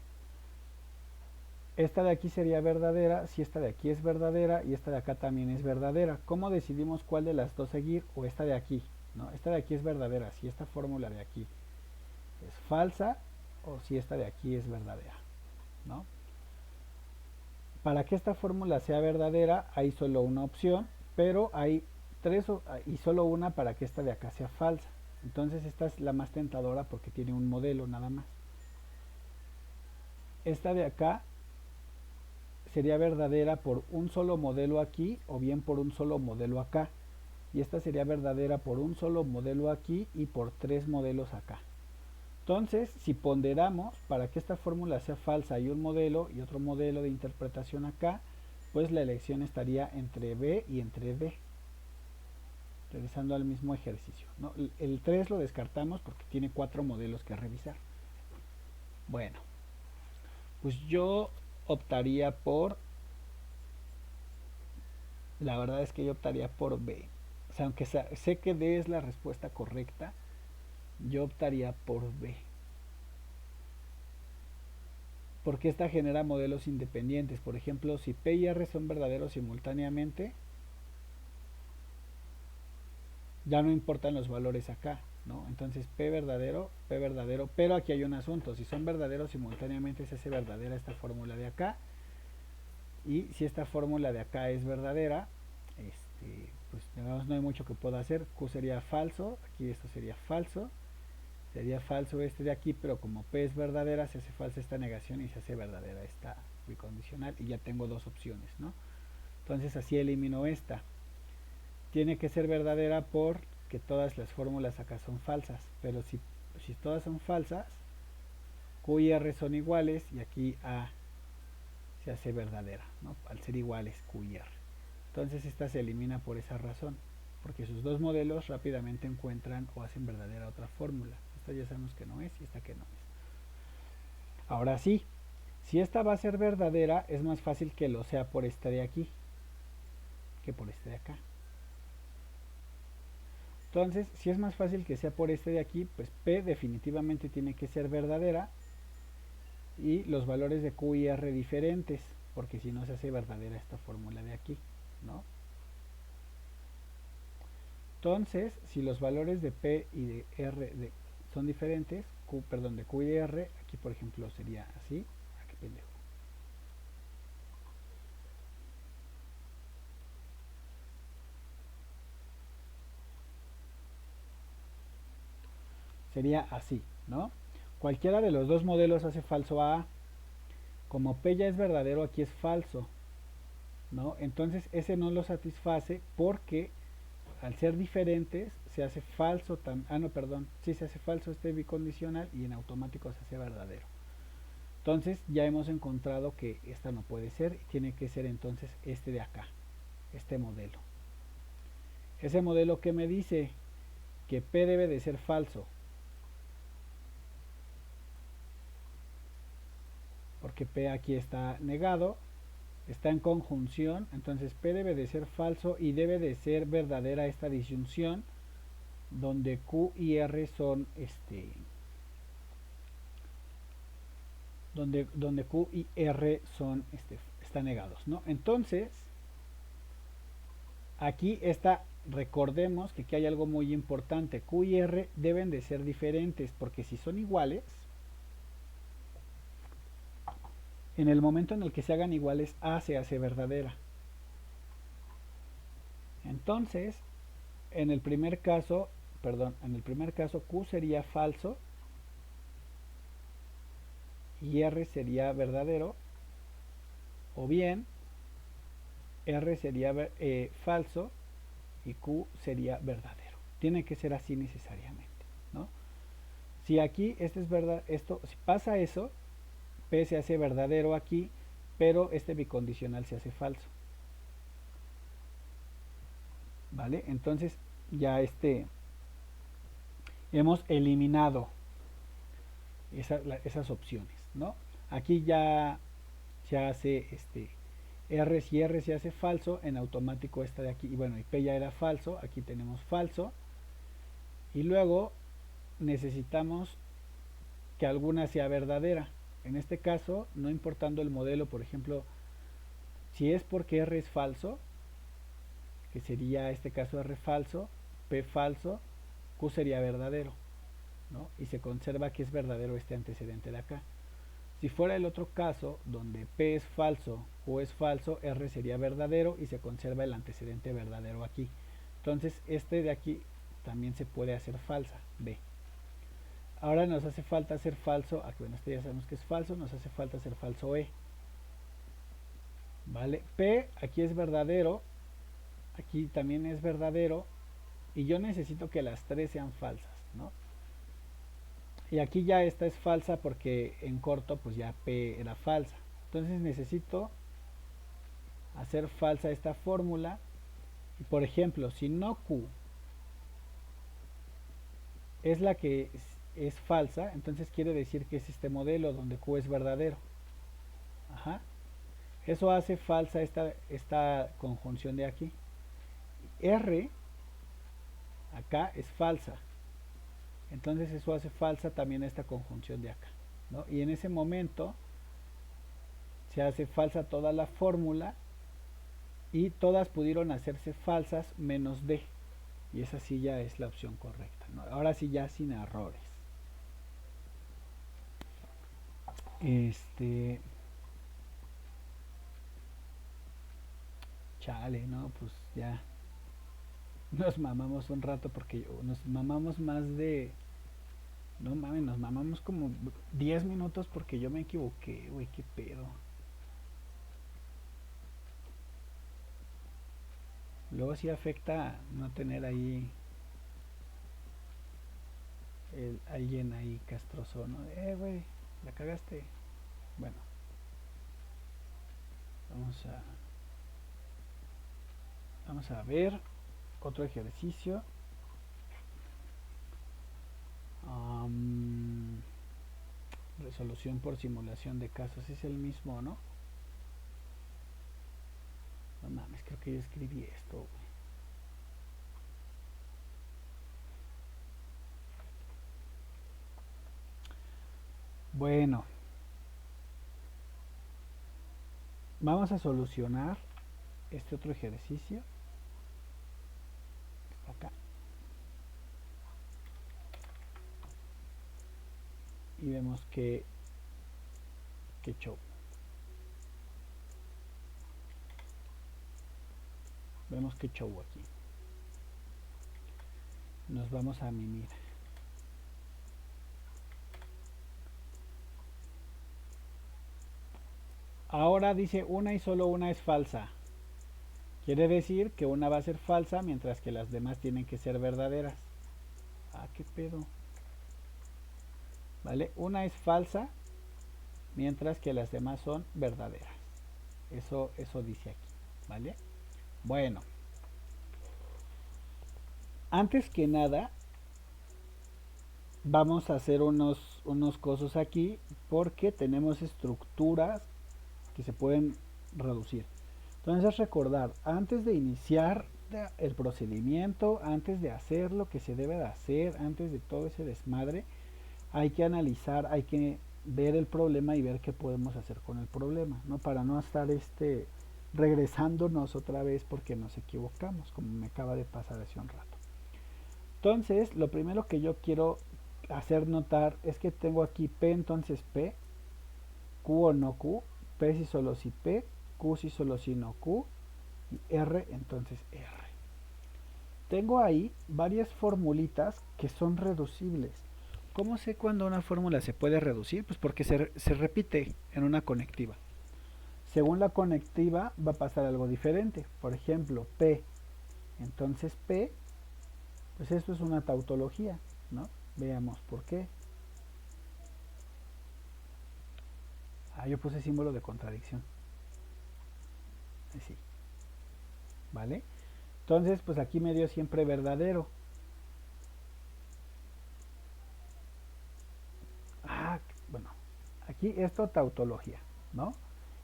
Esta de aquí sería verdadera si esta de aquí es verdadera y esta de acá también es verdadera. ¿Cómo decidimos cuál de las dos seguir? O esta de aquí, ¿no? Esta de aquí es verdadera si esta fórmula de aquí es falsa o si esta de aquí es verdadera, ¿no? Para que esta fórmula sea verdadera hay solo una opción, pero hay tres y solo una para que esta de acá sea falsa. Entonces esta es la más tentadora porque tiene un modelo nada más. Esta de acá sería verdadera por un solo modelo aquí o bien por un solo modelo acá. Y esta sería verdadera por un solo modelo aquí y por tres modelos acá. Entonces, si ponderamos para que esta fórmula sea falsa y un modelo y otro modelo de interpretación acá, pues la elección estaría entre B y entre D. Regresando al mismo ejercicio, ¿no? El 3 lo descartamos porque tiene 4 modelos que revisar. Bueno, pues yo optaría por, la verdad es que yo optaría por B. O sea, aunque sé que D es la respuesta correcta, yo optaría por B. Porque esta genera modelos independientes. Por ejemplo, si P y R son verdaderos simultáneamente, ya no importan los valores acá, ¿no? Entonces P verdadero, pero aquí hay un asunto. Si son verdaderos simultáneamente, se hace verdadera esta fórmula de acá. Y si esta fórmula de acá es verdadera, pues no hay mucho que pueda hacer. Q sería falso, aquí esto sería falso. Sería falso este de aquí, pero como P es verdadera, se hace falsa esta negación y se hace verdadera esta bicondicional. Y ya tengo dos opciones, ¿no? Entonces así elimino esta. Tiene que ser verdadera porque todas las fórmulas acá son falsas. Pero si todas son falsas, Q y R son iguales y aquí A se hace verdadera, ¿no? Al ser iguales Q y R. Entonces esta se elimina por esa razón, porque sus dos modelos rápidamente encuentran o hacen verdadera otra fórmula. Esta ya sabemos que no es y esta que no es. Ahora sí, si esta va a ser verdadera, es más fácil que lo sea por esta de aquí que por este de acá. Entonces, si es más fácil que sea por este de aquí, pues P definitivamente tiene que ser verdadera y los valores de Q y R diferentes, porque si no se hace verdadera esta fórmula de aquí, ¿no? Entonces, si los valores de P y de R son diferentes, de Q y de R, aquí por ejemplo sería así. Ah, qué pendejo. sería así, ¿no? Cualquiera de los dos modelos hace falso a A. Como P ya es verdadero, aquí es falso, ¿no? Entonces ese no lo satisface porque al ser diferentes se hace falso no, perdón, sí se hace falso este bicondicional y en automático se hace verdadero. Entonces ya hemos encontrado que esta no puede ser y tiene que ser entonces este de acá, este modelo. Ese modelo que me dice que P debe de ser falso, porque P aquí está negado, está en conjunción, entonces P debe de ser falso y debe de ser verdadera esta disyunción donde Q y R son donde Q y R son están negados, ¿no? Entonces aquí está, recordemos que aquí hay algo muy importante, Q y R deben de ser diferentes porque si son iguales, en el momento en el que se hagan iguales A se hace verdadera. Entonces en el primer caso, Q sería falso y R sería verdadero, o bien R sería falso y Q sería verdadero. Tiene que ser así necesariamente, ¿no? Si aquí este es verdad, si pasa eso, P se hace verdadero aquí, pero este bicondicional se hace falso. ¿Vale? Entonces ya hemos eliminado esas opciones, ¿no? Aquí ya se hace R, si R se hace falso, en automático esta de aquí, y bueno, y P ya era falso, aquí tenemos falso, y luego necesitamos que alguna sea verdadera. En este caso, no importando el modelo, por ejemplo, si es porque R es falso, que sería este caso R falso, P falso, Q sería verdadero, ¿no? Y se conserva que es verdadero este antecedente de acá. Si fuera el otro caso, donde P es falso, Q es falso, R sería verdadero y se conserva el antecedente verdadero aquí. Entonces este de aquí también se puede hacer falsa, B. Ahora nos hace falta hacer falso, bueno, este ya sabemos que es falso, nos hace falta hacer falso E. ¿Vale? P aquí es verdadero, aquí también es verdadero, y yo necesito que las tres sean falsas, ¿no? Y aquí ya esta es falsa porque en corto pues ya P era falsa. Entonces necesito hacer falsa esta fórmula. Y por ejemplo, si no Q es la que es falsa, entonces quiere decir que es este modelo donde Q es verdadero. Ajá. Eso hace falsa esta conjunción de aquí. R acá es falsa. Entonces eso hace falsa también esta conjunción de acá, ¿no? Y en ese momento se hace falsa toda la fórmula y todas pudieron hacerse falsas menos D. Y esa sí ya es la opción correcta, ¿no? Ahora sí ya sin errores. Chale, ¿no? Pues ya nos mamamos un rato porque nos mamamos más de... No mames, nos mamamos como 10 minutos porque yo me equivoqué, güey, qué pedo. Luego sí afecta no tener ahí alguien ahí castroso, ¿no? Güey, la cagaste. Bueno, vamos a vamos a ver otro ejercicio. Um, resolución por simulación de casos es el mismo, ¿no? No mames, creo que yo escribí esto, güey. Bueno, vamos a solucionar este otro ejercicio. Acá. Y vemos que show. Vemos que show aquí. Nos vamos a mimir. Ahora dice una y solo una es falsa. Quiere decir que una va a ser falsa mientras que las demás tienen que ser verdaderas. Ah, qué pedo. ¿Vale? Una es falsa mientras que las demás son verdaderas. Eso dice aquí. ¿Vale? Bueno, antes que nada, vamos a hacer unos cosas aquí porque tenemos estructuras que se pueden reducir. Entonces recordar, antes de iniciar el procedimiento, antes de hacer lo que se debe de hacer, antes de todo ese desmadre, hay que analizar, hay que ver el problema y ver qué podemos hacer con el problema, ¿no? Para no estar regresándonos otra vez porque nos equivocamos, como me acaba de pasar hace un rato. Entonces, lo primero que yo quiero hacer notar es que tengo aquí P, entonces P, Q o no Q, P si solo si P, Q si solo si no Q, y R entonces R. Tengo ahí varias formulitas que son reducibles. ¿Cómo sé cuando una fórmula se puede reducir? Pues porque se repite en una conectiva. Según la conectiva va a pasar algo diferente. Por ejemplo, P. Entonces P, pues esto es una tautología, ¿no? Veamos por qué. Ah, yo puse símbolo de contradicción. Así, ¿vale? Entonces, pues aquí me dio siempre verdadero. Ah, bueno, aquí esto tautología, ¿no?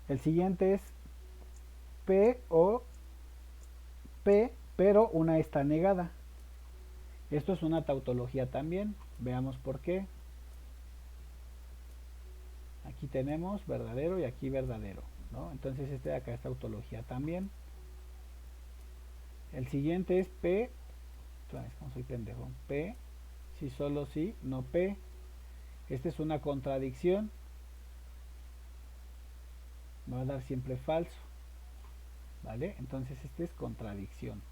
El siguiente es P o P, pero una está negada. Esto es una tautología también. Veamos por qué. Aquí tenemos verdadero y aquí verdadero, ¿no? Entonces este de acá es tautología también. El siguiente es P, como soy pendejo, P, si solo si, no P. Esta es una contradicción. Me va a dar siempre falso, ¿vale? Entonces este es contradicción.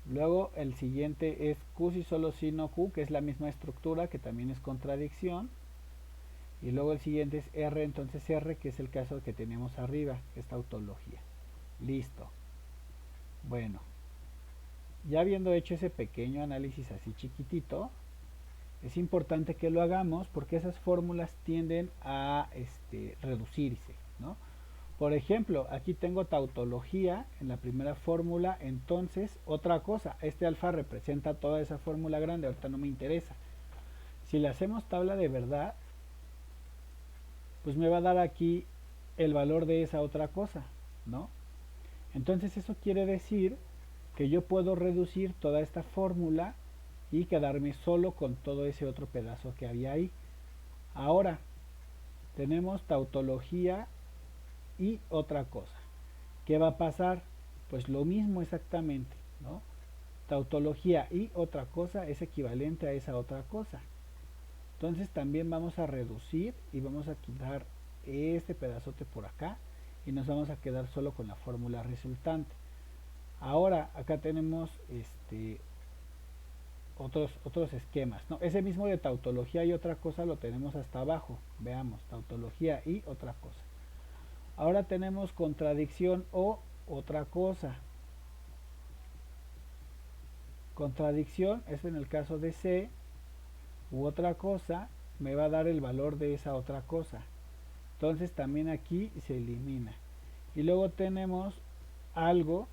Luego el siguiente es Q si solo si no Q, que es la misma estructura, que también es contradicción. Y luego el siguiente es R, entonces R, que es el caso que tenemos arriba, que es tautología. Listo. Bueno, ya habiendo hecho ese pequeño análisis así chiquitito, es importante que lo hagamos porque esas fórmulas tienden a reducirse, ¿no? Por ejemplo, aquí tengo tautología en la primera fórmula, entonces otra cosa, este alfa representa toda esa fórmula grande, ahorita no me interesa. Si le hacemos tabla de verdad, pues me va a dar aquí el valor de esa otra cosa, ¿no? Entonces eso quiere decir que yo puedo reducir toda esta fórmula y quedarme solo con todo ese otro pedazo que había ahí. Ahora tenemos tautología y otra cosa. ¿Qué va a pasar? Pues lo mismo exactamente, ¿no? Tautología y otra cosa es equivalente a esa otra cosa. Entonces también vamos a reducir y vamos a quitar este pedazote por acá y nos vamos a quedar solo con la fórmula resultante. Ahora acá tenemos otros esquemas, ¿no? Ese mismo de tautología y otra cosa lo tenemos hasta abajo. Veamos, tautología y otra cosa. Ahora tenemos contradicción o otra cosa. Contradicción es en el caso de C u otra cosa, me va a dar el valor de esa otra cosa. Entonces también aquí se elimina. Y luego tenemos algo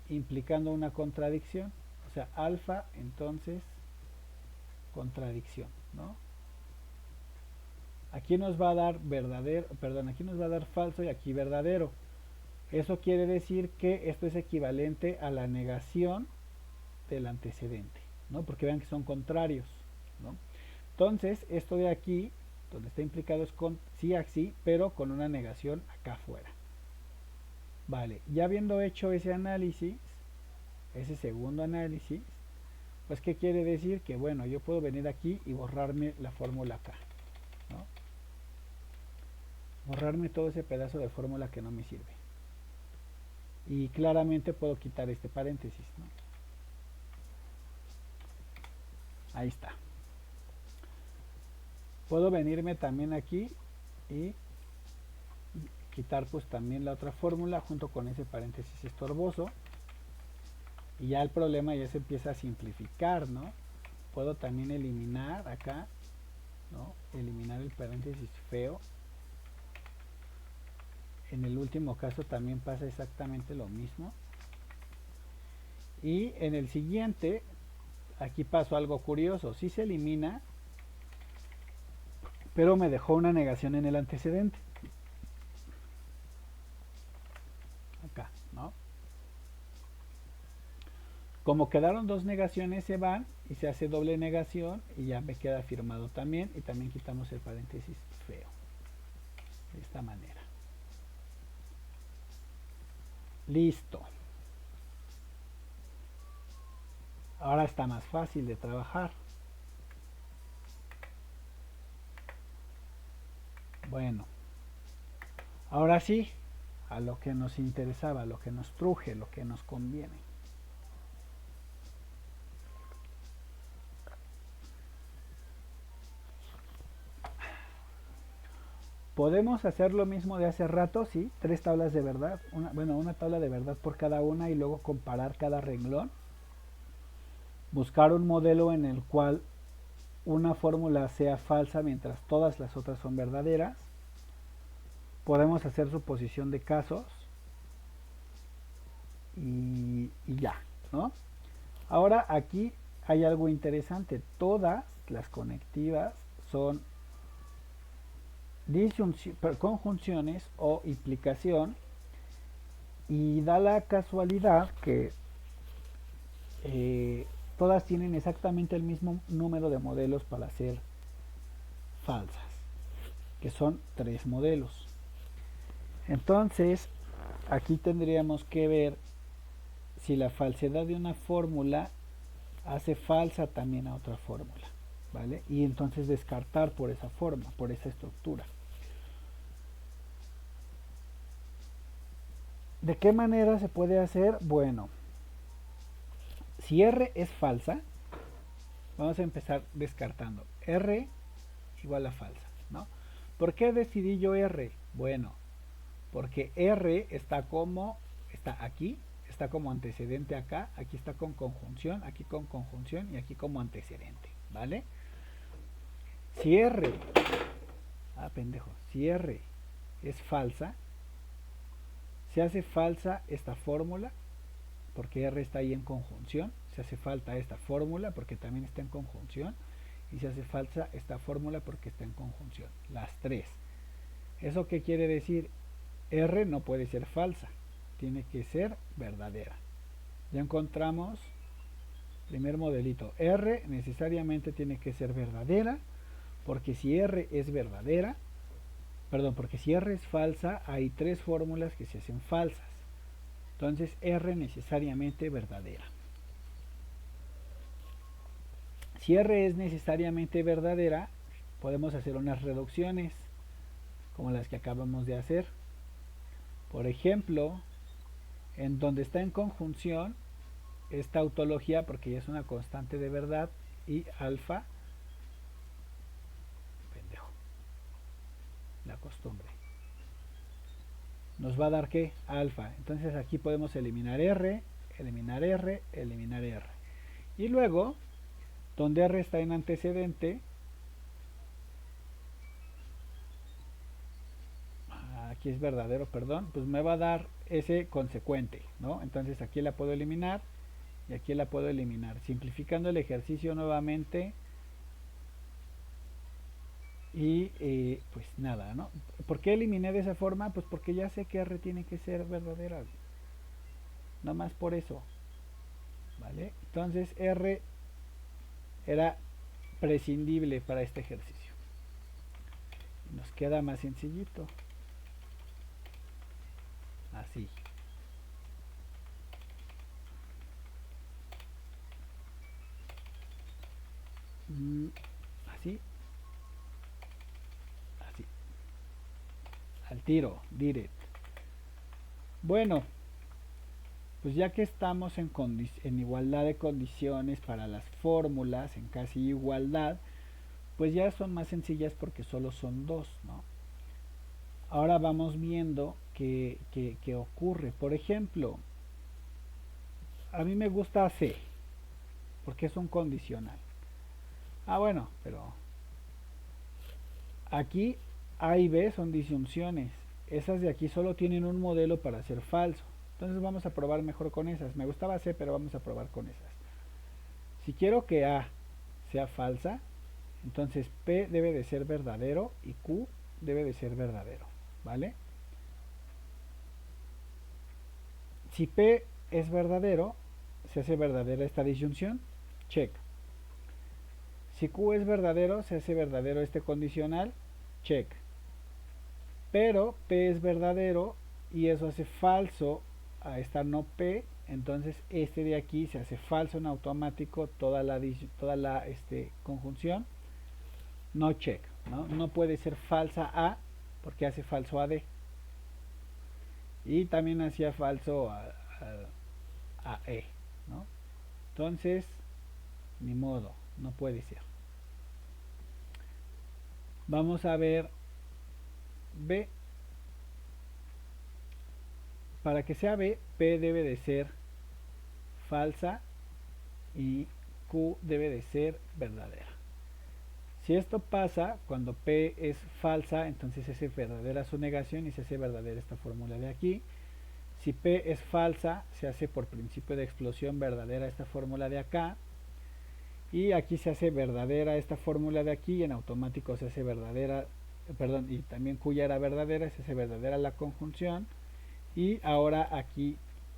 implicando una contradicción. O sea, alfa, entonces, contradicción, ¿no? Aquí nos va a dar verdadero, perdón, aquí nos va a dar falso y aquí verdadero. Eso quiere decir que esto es equivalente a la negación del antecedente, ¿no? Porque vean que son contrarios, ¿no? Entonces, esto de aquí, donde está implicado es con sí así, pero con una negación acá afuera. Vale, ya habiendo hecho ese análisis, ese segundo análisis, pues ¿qué quiere decir? Que bueno, yo puedo venir aquí y borrarme la fórmula acá, ¿no? Borrarme todo ese pedazo de fórmula que no me sirve. Y claramente puedo quitar este paréntesis, ¿no? Ahí está. Puedo venirme también aquí y quitar pues también la otra fórmula junto con ese paréntesis estorboso. Y ya el problema ya se empieza a simplificar, ¿no? Puedo también eliminar acá, ¿no? Eliminar el paréntesis feo. En el último caso también pasa exactamente lo mismo. Y en el siguiente, aquí pasó algo curioso. Sí se elimina, pero me dejó una negación en el antecedente. Acá, ¿no? Como quedaron dos negaciones, se van y se hace doble negación y ya me queda firmado también. Y también quitamos el paréntesis feo. De esta manera. Listo. Ahora está más fácil de trabajar. Bueno, ahora sí, a lo que nos interesaba, lo que nos truje, lo que nos conviene. Podemos hacer lo mismo de hace rato, sí, tres tablas de verdad, una tabla de verdad por cada una y luego comparar cada renglón. Buscar un modelo en el cual una fórmula sea falsa mientras todas las otras son verdaderas. Podemos hacer suposición de casos y ya, ¿no? Ahora aquí hay algo interesante. Todas las conectivas son conjunciones o implicación y da la casualidad que todas tienen exactamente el mismo número de modelos para ser falsas, que son 3 modelos. Entonces, aquí tendríamos que ver si la falsedad de una fórmula hace falsa también a otra fórmula, ¿vale? Y entonces descartar por esa forma, por esa estructura. ¿De qué manera se puede hacer? Bueno, si R es falsa, vamos a empezar descartando. R igual a falsa, ¿no? ¿Por qué decidí yo R? Bueno, porque R está aquí, está como antecedente acá, aquí está con conjunción, aquí con conjunción y aquí como antecedente, ¿vale? Si R, si R es falsa, se hace falsa esta fórmula porque R está ahí en conjunción, se hace falta esta fórmula porque también está en conjunción y se hace falsa esta fórmula porque está en conjunción, las tres. ¿Eso qué quiere decir? R no puede ser falsa, tiene que ser verdadera. Ya encontramos primer modelito. R necesariamente tiene que ser verdadera, porque si R es verdadera, porque si R es falsa, hay tres fórmulas que se hacen falsas. Entonces R necesariamente verdadera. Si R es necesariamente verdadera, podemos hacer unas reducciones, como las que acabamos de hacer. Por ejemplo, en donde está en conjunción, esta tautología, porque ya es una constante de verdad, y alfa, la costumbre, nos va a dar ¿qué? Alfa. Entonces aquí podemos eliminar R, eliminar R, eliminar R. Y luego, donde R está en antecedente, aquí es verdadero, perdón, pues me va a dar ese consecuente, ¿no? Entonces aquí la puedo eliminar y aquí la puedo eliminar. Simplificando el ejercicio nuevamente y pues nada, ¿no? ¿Por qué eliminé de esa forma? Pues porque ya sé que R tiene que ser verdadera, no más por eso, ¿vale? Entonces R era prescindible para este ejercicio. Nos queda más sencillito. Así. Así. Así. Al tiro, direct. Bueno, pues ya que estamos en igualdad de condiciones para las fórmulas, en casi igualdad, pues ya son más sencillas porque solo son dos, ¿no? Ahora vamos viendo qué ocurre. Por ejemplo, a mí me gusta C, porque es un condicional. Ah, bueno, pero aquí A y B son disyunciones. Esas de aquí solo tienen un modelo para ser falso. Entonces vamos a probar mejor con esas. Me gustaba C, pero vamos a probar con esas. Si quiero que A sea falsa, entonces P debe de ser verdadero y Q debe de ser verdadero, ¿vale? Si P es verdadero, se hace verdadera esta disyunción, check. Si Q es verdadero, se hace verdadero este condicional, check. Pero P es verdadero y eso hace falso a esta no P, entonces este de aquí se hace falso en automático toda la conjunción, no check, ¿no? Puede ser falsa A porque hace falso a D. Y también hacía falso a E, ¿no? Entonces, ni modo, no puede ser. Vamos a ver B. Para que sea B, P debe de ser falsa y Q debe de ser verdadera. Si esto pasa, cuando P es falsa, entonces se hace verdadera su negación y se hace verdadera esta fórmula de aquí. Si P es falsa, se hace por principio de explosión verdadera esta fórmula de acá. Y aquí se hace verdadera esta fórmula de aquí y en automático se hace verdadera, perdón, y también Q ya era verdadera, se hace verdadera la conjunción. Y ahora aquí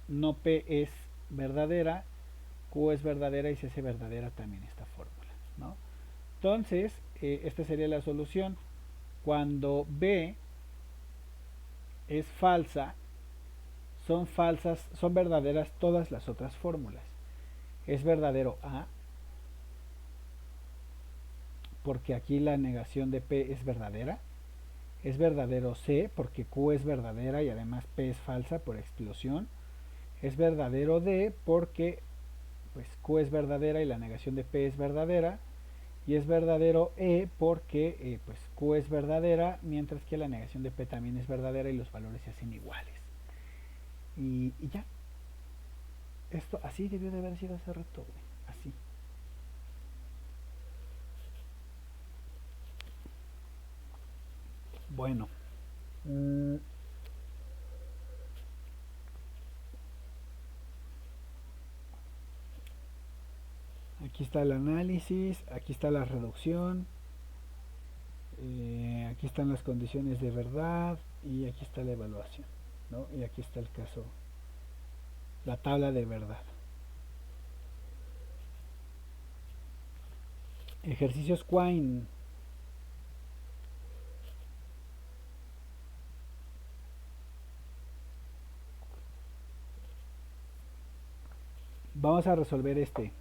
no P es verdadera, Q es verdadera y se hace verdadera también esta fórmula, ¿no? Entonces, esta sería la solución. Cuando B es falsa, son verdaderas todas las otras fórmulas. Es verdadero A, porque aquí la negación de P es verdadera. Es verdadero C, porque Q es verdadera y además P es falsa por explosión. Es verdadero D, porque pues Q es verdadera y la negación de P es verdadera. Y es verdadero E porque pues Q es verdadera, mientras que la negación de P también es verdadera y los valores se hacen iguales. Y ya. Esto así debió de haber sido hace rato, güey. Así. Bueno. Mm, aquí está el análisis, aquí está la reducción, aquí están las condiciones de verdad y aquí está la evaluación, ¿no? Y aquí está el caso, la tabla de verdad. Ejercicios Quine. Vamos a resolver este.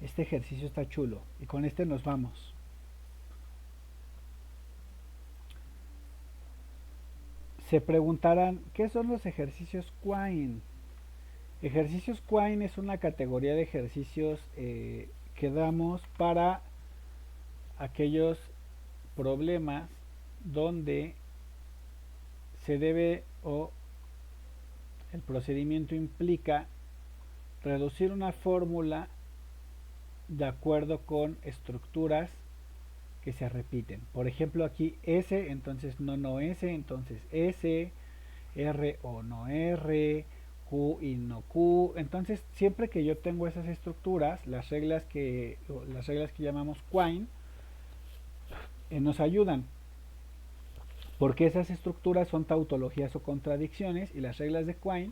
Este ejercicio está chulo y con este nos vamos. Se preguntarán, ¿qué son los ejercicios Quine? Ejercicios Quine es una categoría de ejercicios que damos para aquellos problemas donde se debe o el procedimiento implica reducir una fórmula de acuerdo con estructuras que se repiten. Por ejemplo, aquí S, entonces no S, entonces S, R o no R, Q y no Q. Entonces, siempre que yo tengo esas estructuras, las reglas que llamamos Quine nos ayudan, porque esas estructuras son tautologías o contradicciones y las reglas de Quine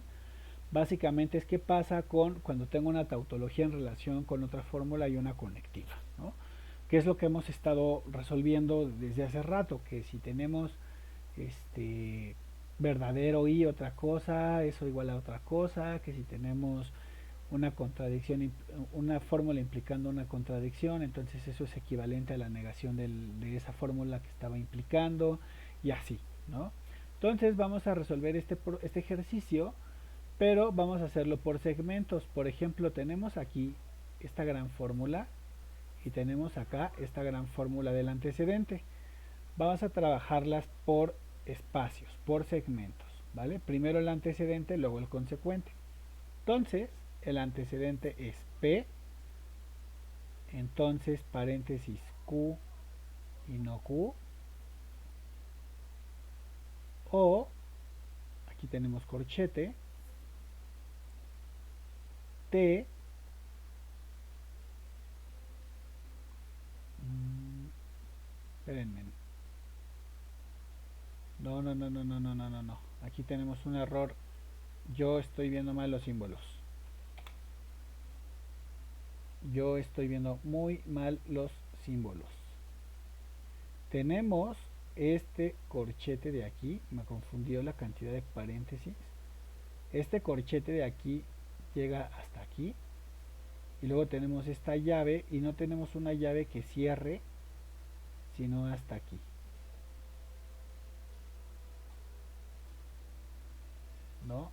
básicamente es qué pasa cuando tengo una tautología en relación con otra fórmula y una conectiva, ¿no? Que es lo que hemos estado resolviendo desde hace rato, que si tenemos verdadero y otra cosa, eso igual a otra cosa, que si tenemos una contradicción, una fórmula implicando una contradicción, entonces eso es equivalente a la negación de esa fórmula que estaba implicando y así, ¿no? Entonces vamos a resolver este ejercicio, pero vamos a hacerlo por segmentos. Por ejemplo, tenemos aquí esta gran fórmula y tenemos acá esta gran fórmula del antecedente. vamos a trabajarlas por espacios, por segmentos, ¿vale? Primero el antecedente, luego el consecuente. Entonces, el antecedente es P, entonces paréntesis Q y no Q, o aquí tenemos corchete, T, espérenme, no, aquí tenemos un error, yo estoy viendo mal los símbolos, yo estoy viendo muy mal los símbolos. Tenemos este corchete de aquí, me confundió la cantidad de paréntesis, este corchete de aquí llega hasta aquí, y luego tenemos esta llave, y no tenemos una llave que cierre, sino hasta aquí, ¿no?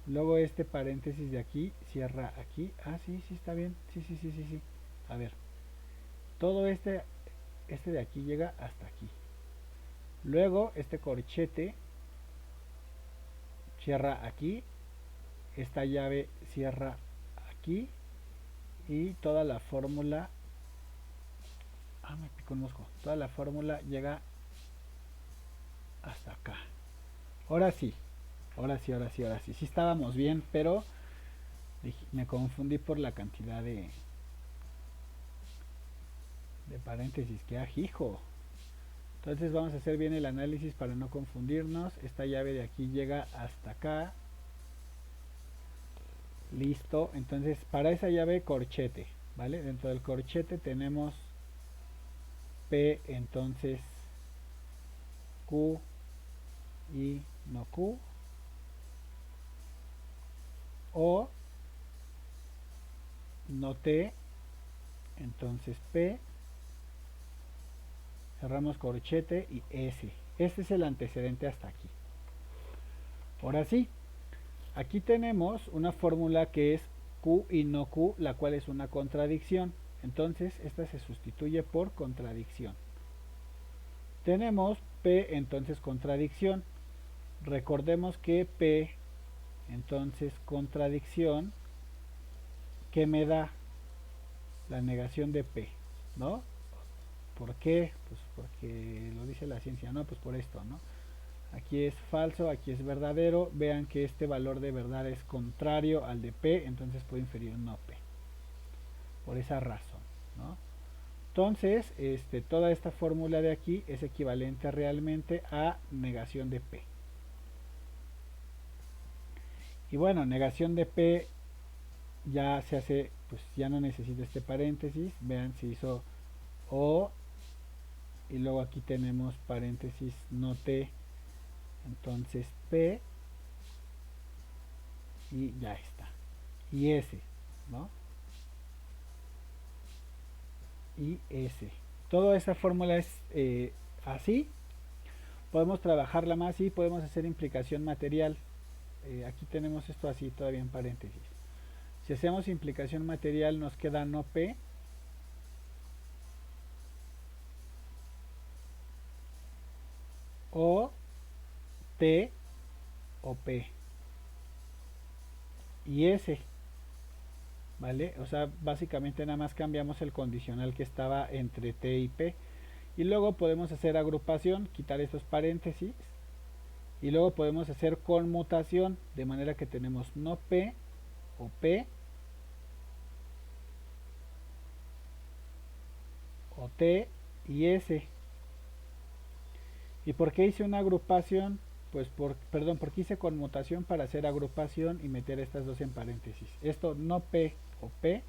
Luego este paréntesis de aquí cierra aquí. Ah, sí, sí, está bien. Sí. A ver, todo este de aquí llega hasta aquí. Luego este corchete cierra aquí. Esta llave cierra aquí. Y toda la fórmula... Ah, me picó un mosco. Toda la fórmula llega hasta acá. Ahora sí. Sí estábamos bien, pero me confundí por la cantidad de paréntesis que ajijo. Entonces vamos a hacer bien el análisis para no confundirnos. Esta llave de aquí llega hasta acá. Listo. Entonces para esa llave corchete, ¿vale? Dentro del corchete tenemos P, entonces Q y no Q. O no T, entonces P. Cerramos corchete y S. Este es el antecedente hasta aquí. Ahora sí, aquí tenemos una fórmula que es Q y no Q, la cual es una contradicción. Entonces esta se sustituye por contradicción. Tenemos P, entonces contradicción. Recordemos que P, entonces contradicción, ¿qué me da? La negación de P, ¿no? ¿Por qué? Pues porque lo dice la ciencia, ¿no? Pues por esto, ¿no? Aquí es falso, aquí es verdadero. Vean que este valor de verdad es contrario al de P, entonces puedo inferir un no P. Por esa razón, ¿no? Entonces, toda esta fórmula de aquí es equivalente realmente a negación de P. Y bueno, negación de P ya se hace, pues ya no necesito este paréntesis. Vean, se hizo O y luego aquí tenemos paréntesis no T, entonces P y ya está. Y S, ¿no? Y S. Toda esa fórmula es así. Podemos trabajarla más y podemos hacer implicación material. Aquí tenemos esto así todavía en paréntesis. Si hacemos implicación material nos queda no P o T o P y S, ¿vale? O sea, básicamente nada más cambiamos el condicional que estaba entre T y P. Y luego podemos hacer agrupación, quitar esos paréntesis. Y luego podemos hacer conmutación, de manera que tenemos no P o P o T y S. ¿Y por qué hice una agrupación? Pues porque hice conmutación para hacer agrupación y meter estas dos en paréntesis. Esto no P o P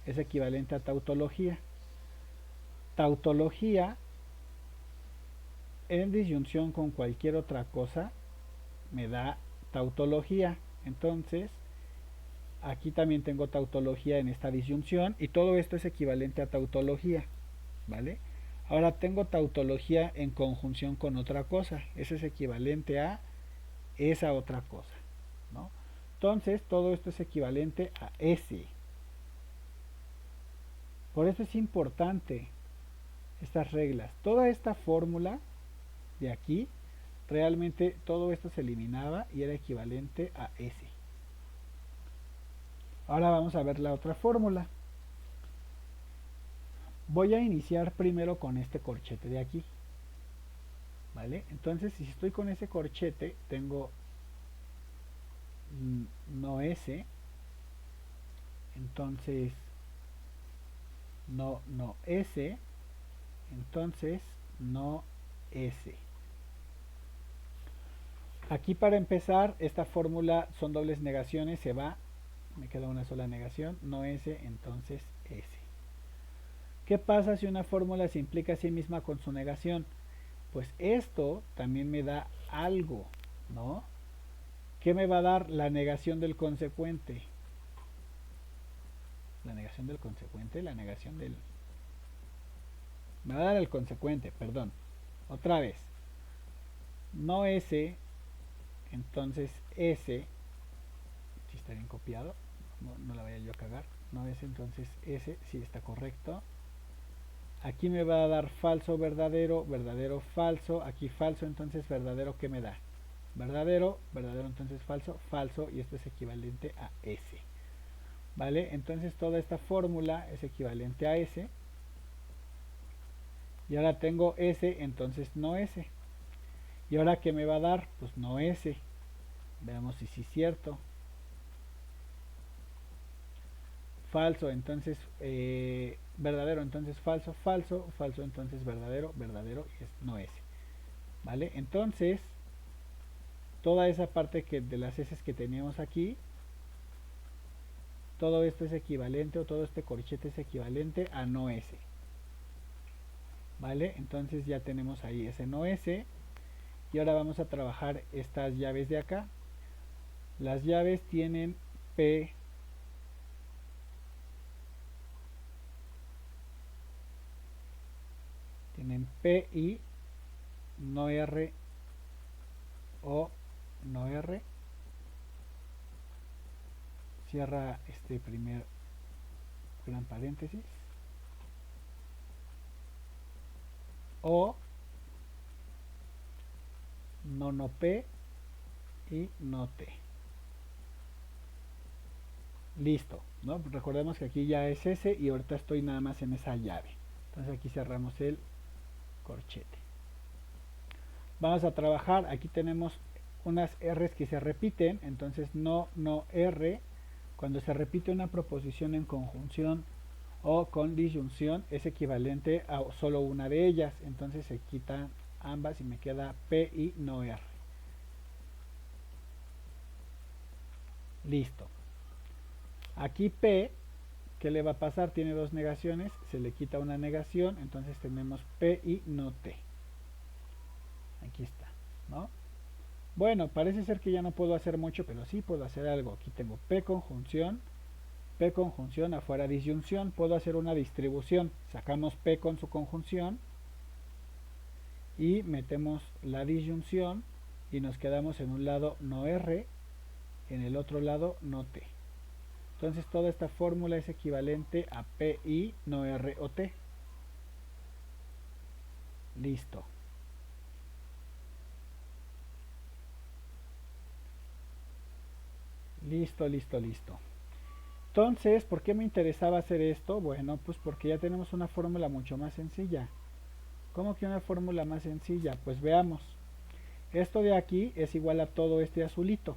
es equivalente a tautología. Tautología en disyunción con cualquier otra cosa me da tautología. Entonces aquí también tengo tautología en esta disyunción y todo esto es equivalente a tautología, ¿vale? Ahora tengo tautología en conjunción con otra cosa, eso es equivalente a esa otra cosa, ¿no? Entonces todo esto es equivalente a S. Por eso es importante estas reglas, toda esta fórmula de aquí, realmente todo esto se eliminaba y era equivalente a S. Ahora vamos a ver la otra fórmula. Voy a iniciar primero con este corchete de aquí, ¿vale? Entonces, si estoy con ese corchete, tengo no S, entonces no S, entonces no S. Aquí para empezar, esta fórmula son dobles negaciones, se va, me queda una sola negación, no S, entonces S. ¿Qué pasa si una fórmula se implica a sí misma con su negación? Pues esto también me da algo, ¿no? ¿Qué me va a dar? La negación del consecuente. La negación del consecuente, la negación del... Me va a dar el consecuente, perdón. Otra vez. No S, entonces S, si está bien copiado, no la vaya yo a cagar. No S, entonces S, si está correcto. Aquí me va a dar falso, verdadero, verdadero, falso. Aquí falso, entonces verdadero, ¿qué me da? Verdadero, verdadero, entonces falso, falso, y esto es equivalente a S. ¿Vale? Entonces toda esta fórmula es equivalente a S. Y ahora tengo S, entonces no S. ¿Y ahora qué me va a dar? Pues no S. Veamos si sí es cierto. Falso, entonces verdadero, entonces falso, falso, falso, entonces verdadero, verdadero, y es no S. ¿Vale? Entonces, toda esa parte de las S que teníamos aquí, todo esto es equivalente, o todo este corchete es equivalente a no S. ¿Vale? Entonces ya tenemos ahí ese no S. Y ahora vamos a trabajar estas llaves de acá. Las llaves tienen P, y no R o no R. Cierra este primer gran paréntesis. O no P y no T. Listo, ¿no? Recordemos que aquí ya es S y ahorita estoy nada más en esa llave. Entonces aquí cerramos el corchete. Vamos a trabajar, aquí tenemos unas R's que se repiten, entonces no R. Cuando se repite una proposición en conjunción o con disyunción es equivalente a solo una de ellas, entonces se quitan ambas y me queda P y no R. Listo. Aquí P, ¿qué le va a pasar? Tiene dos negaciones, se le quita una negación, entonces tenemos P y no T. Aquí está, ¿no? Bueno, parece ser que ya no puedo hacer mucho, pero sí puedo hacer algo. Aquí tengo P conjunción, afuera disyunción. Puedo hacer una distribución. Sacamos P con su conjunción y metemos la disyunción y nos quedamos en un lado no R, en el otro lado no T. Entonces toda esta fórmula es equivalente a P y no R o T. Listo. Listo, listo, listo. Entonces, ¿por qué me interesaba hacer esto? Bueno, pues porque ya tenemos una fórmula mucho más sencilla. ¿Cómo que una fórmula más sencilla? Pues veamos. Esto de aquí es igual a todo este azulito.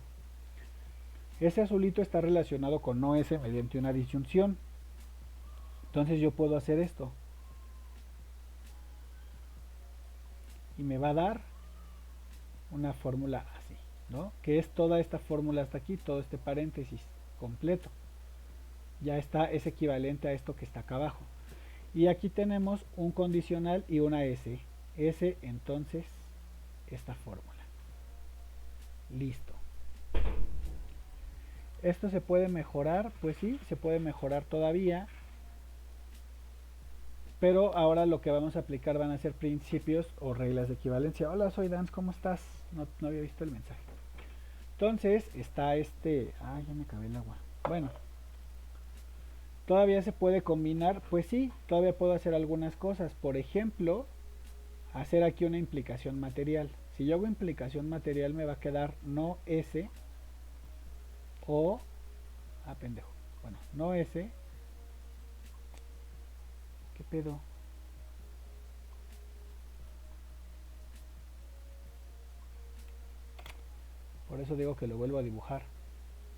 Ese azulito está relacionado con no S mediante una disyunción. Entonces yo puedo hacer esto. Y me va a dar una fórmula así, ¿no? Que es toda esta fórmula hasta aquí, todo este paréntesis completo. Ya está, es equivalente a esto que está acá abajo. Y aquí tenemos un condicional y una S. S, entonces, esta fórmula. Listo. ¿Esto se puede mejorar? Pues sí, se puede mejorar todavía. Pero ahora lo que vamos a aplicar van a ser principios o reglas de equivalencia. Hola, soy Dance, ¿cómo estás? No había visto el mensaje. Entonces, está este... Ah, ya me acabé el agua. Bueno. ¿Todavía se puede combinar? Pues sí, todavía puedo hacer algunas cosas. Por ejemplo, hacer aquí una implicación material. Si yo hago implicación material me va a quedar no S o... Ah, pendejo. Bueno, no S. ¿Qué pedo? Por eso digo que lo vuelvo a dibujar.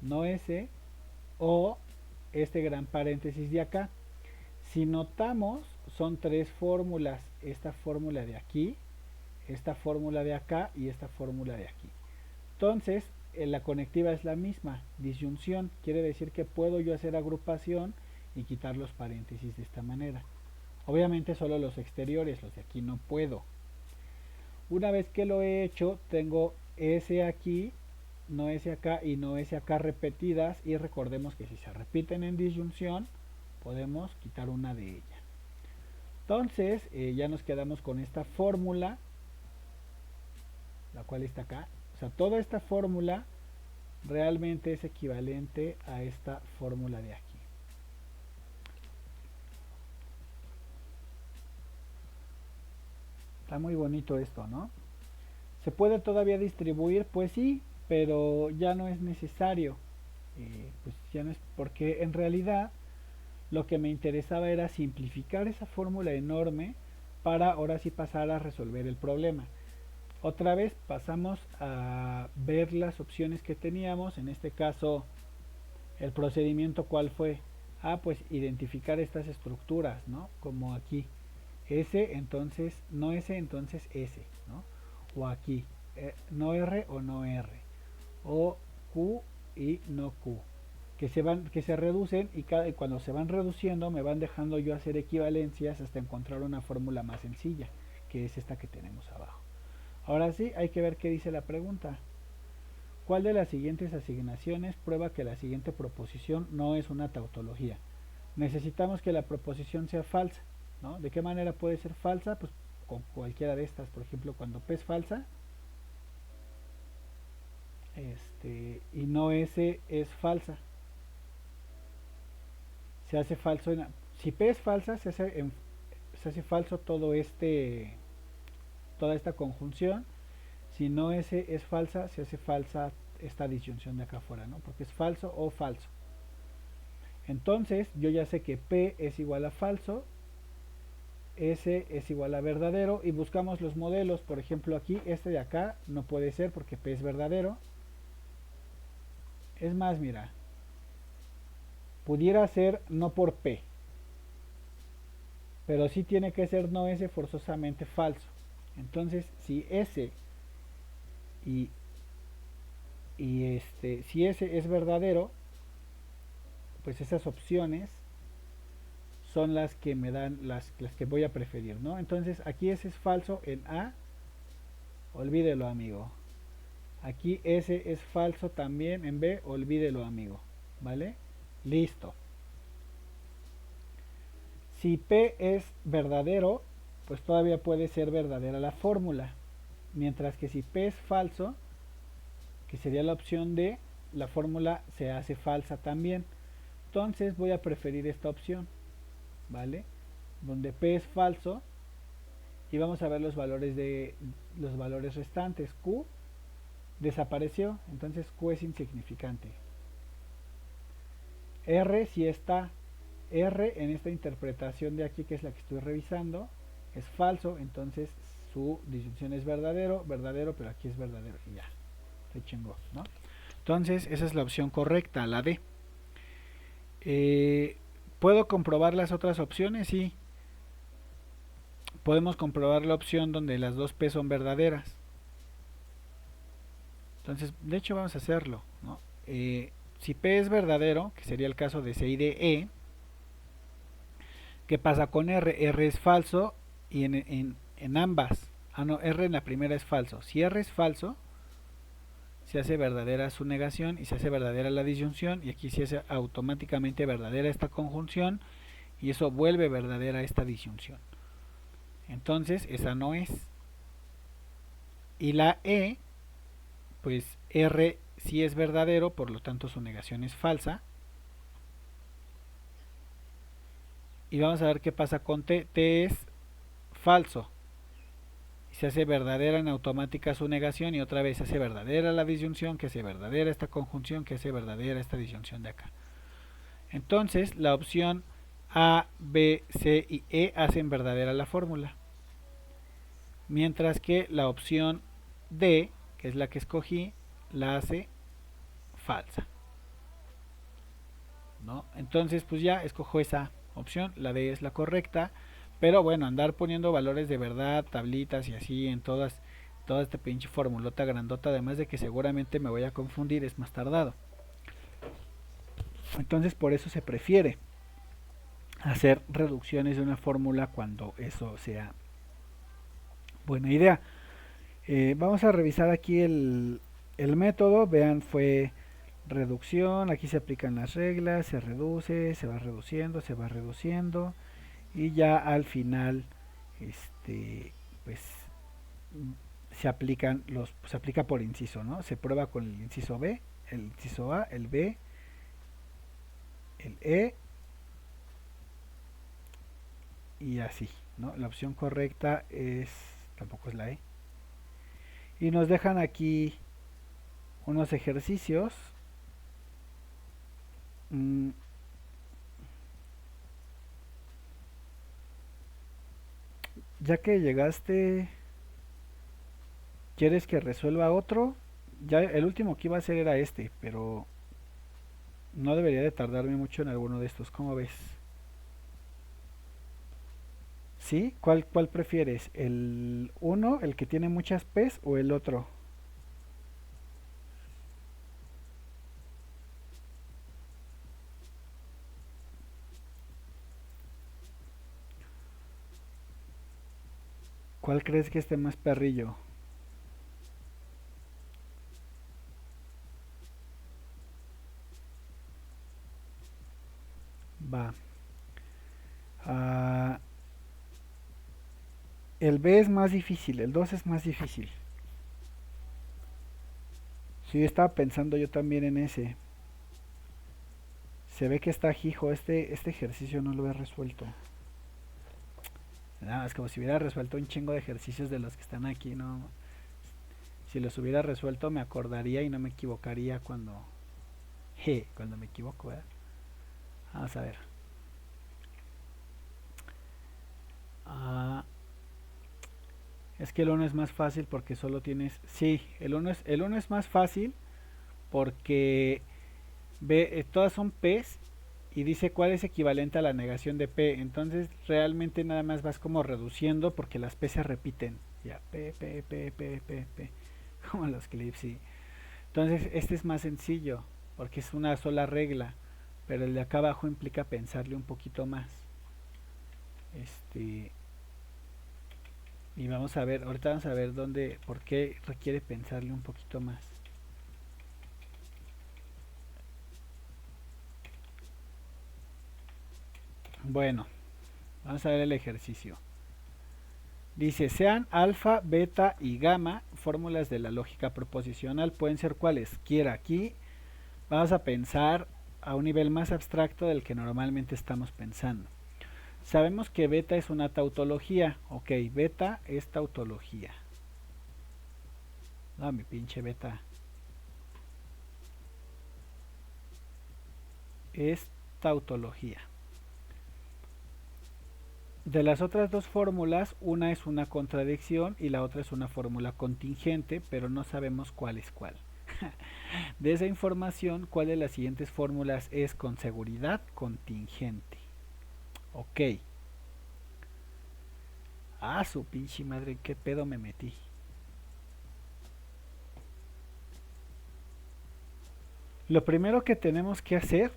No S o este gran paréntesis de acá. Si notamos, son tres fórmulas. Esta fórmula de aquí, esta fórmula de acá y esta fórmula de aquí. Entonces, la conectiva es la misma, disyunción. Quiere decir que puedo yo hacer agrupación y quitar los paréntesis de esta manera. Obviamente solo los exteriores, los de aquí no puedo. Una vez que lo he hecho, tengo S aquí, no S acá y no S acá repetidas. Y recordemos que si se repiten en disyunción, podemos quitar una de ellas. Entonces, ya nos quedamos con esta fórmula, la cual está acá. O sea, toda esta fórmula realmente es equivalente a esta fórmula de aquí. Está muy bonito esto, ¿no? ¿Se puede todavía distribuir? Pues sí, pero ya no es necesario. Pues ya no es, porque en realidad lo que me interesaba era simplificar esa fórmula enorme para ahora sí pasar a resolver el problema. Otra vez pasamos a ver las opciones que teníamos. En este caso, el procedimiento, ¿cuál fue? Ah, pues identificar estas estructuras, ¿no? Como aquí. S, entonces, no S, entonces S, ¿no? O aquí, no R o no R. O Q y no Q. Que se reducen y cuando se van reduciendo me van dejando yo hacer equivalencias hasta encontrar una fórmula más sencilla, que es esta que tenemos abajo. Ahora sí, hay que ver qué dice la pregunta. ¿Cuál de las siguientes asignaciones prueba que la siguiente proposición no es una tautología? Necesitamos que la proposición sea falsa, ¿no? ¿De qué manera puede ser falsa? Pues con cualquiera de estas. Por ejemplo, cuando P es falsa, y no S es falsa, se hace falso si P es falsa, se hace falso toda esta conjunción. Si no S es falsa, se hace falsa esta disyunción de acá afuera, ¿no? Porque es falso o falso. Entonces, yo ya sé que P es igual a falso, S es igual a verdadero, y buscamos los modelos. Por ejemplo, aquí, este de acá no puede ser porque P es verdadero. Es más, mira, pudiera ser no por P, pero sí tiene que ser no S forzosamente falso. Entonces, si S si S es verdadero, pues esas opciones son las que me dan las que voy a preferir, ¿no? Entonces aquí S es falso en A, olvídelo, amigo. Aquí S es falso también en B, olvídelo, amigo, ¿vale? Listo. Si P es verdadero, pues todavía puede ser verdadera la fórmula, mientras que si P es falso, que sería la opción D, la fórmula se hace falsa también. Entonces voy a preferir esta opción, ¿vale? Donde P es falso, y vamos a ver los valores restantes. Q desapareció, entonces Q es insignificante. R sí está. R en esta interpretación de aquí, que es la que estoy revisando, es falso, entonces su disyunción es verdadero, pero aquí es verdadero y ya, se chingó, ¿no? Entonces esa es la opción correcta, la D. ¿Puedo comprobar las otras opciones? Sí. Podemos comprobar la opción donde las dos P son verdaderas. Entonces, de hecho vamos a hacerlo, ¿no? Si P es verdadero, que sería el caso de C y de E, ¿qué pasa con R? R es falso y en ambas. Ah, no, R en la primera es falso. Si R es falso, se hace verdadera su negación y se hace verdadera la disyunción, y aquí se hace automáticamente verdadera esta conjunción y eso vuelve verdadera esta disyunción. Entonces, esa no es. Y la E, pues R sí es verdadero, por lo tanto su negación es falsa. y vamos a ver qué pasa con T. T es falso. Se hace verdadera en automática su negación y otra vez se hace verdadera la disyunción, que hace verdadera esta conjunción, que hace verdadera esta disyunción de acá. Entonces la opción A, B, C y E hacen verdadera la fórmula. Mientras que la opción D, que es la que escogí, la hace falsa, ¿no? Entonces pues ya escojo esa opción, la D es la correcta. Pero bueno, andar poniendo valores de verdad, tablitas y así en toda esta pinche formulota grandota, además de que seguramente me voy a confundir, es más tardado. Entonces por eso se prefiere hacer reducciones de una fórmula cuando eso sea buena idea. Vamos a revisar aquí el método. Vean, fue reducción, aquí se aplican las reglas, se reduce, se va reduciendo, se va reduciendo y ya al final pues se aplica por inciso, ¿no? Se prueba con el inciso B, el inciso A, el B, el E y así, ¿no? La opción correcta tampoco es la E. Y nos dejan aquí unos ejercicios. Ya que llegaste, ¿quieres que resuelva otro? Ya el último que iba a hacer era este, pero no debería de tardarme mucho en alguno de estos. ¿Cómo ves? ¿Sí? ¿Cuál prefieres? ¿El uno, el que tiene muchas P's, o el otro? ¿Cuál crees que esté más perrillo? Va. Ah, el B es más difícil, el 2 es más difícil. Sí, estaba pensando yo también en ese. Se ve que está hijo, este ejercicio no lo he resuelto. Nada, es como si hubiera resuelto un chingo de ejercicios de los que están aquí, ¿no? Si los hubiera resuelto me acordaría y no me equivocaría cuando me equivoco, ¿verdad? Vamos a ver. Ah, es que el 1 es más fácil porque solo tienes... Sí, el uno es más fácil porque todas son P's y dice cuál es equivalente a la negación de P. Entonces realmente nada más vas como reduciendo porque las P se repiten. Ya, P, P, P, P, P, P. Como los clips, sí. Entonces este es más sencillo porque es una sola regla. Pero el de acá abajo implica pensarle un poquito más. Y vamos a ver, ahorita vamos a ver por qué requiere pensarle un poquito más. Bueno, vamos a ver el ejercicio. Dice, sean alfa, beta y gamma fórmulas de la lógica proposicional, pueden ser cualesquiera. Aquí vamos a pensar a un nivel más abstracto del que normalmente estamos pensando. Sabemos que beta es una tautología. Ok, beta es tautología. No, mi pinche beta. Es tautología. De las otras dos fórmulas, una es una contradicción y la otra es una fórmula contingente, pero no sabemos cuál es cuál. De esa información, ¿cuál de las siguientes fórmulas es con seguridad contingente? Ok. Ah, su pinche madre, qué pedo me metí. Lo primero que tenemos que hacer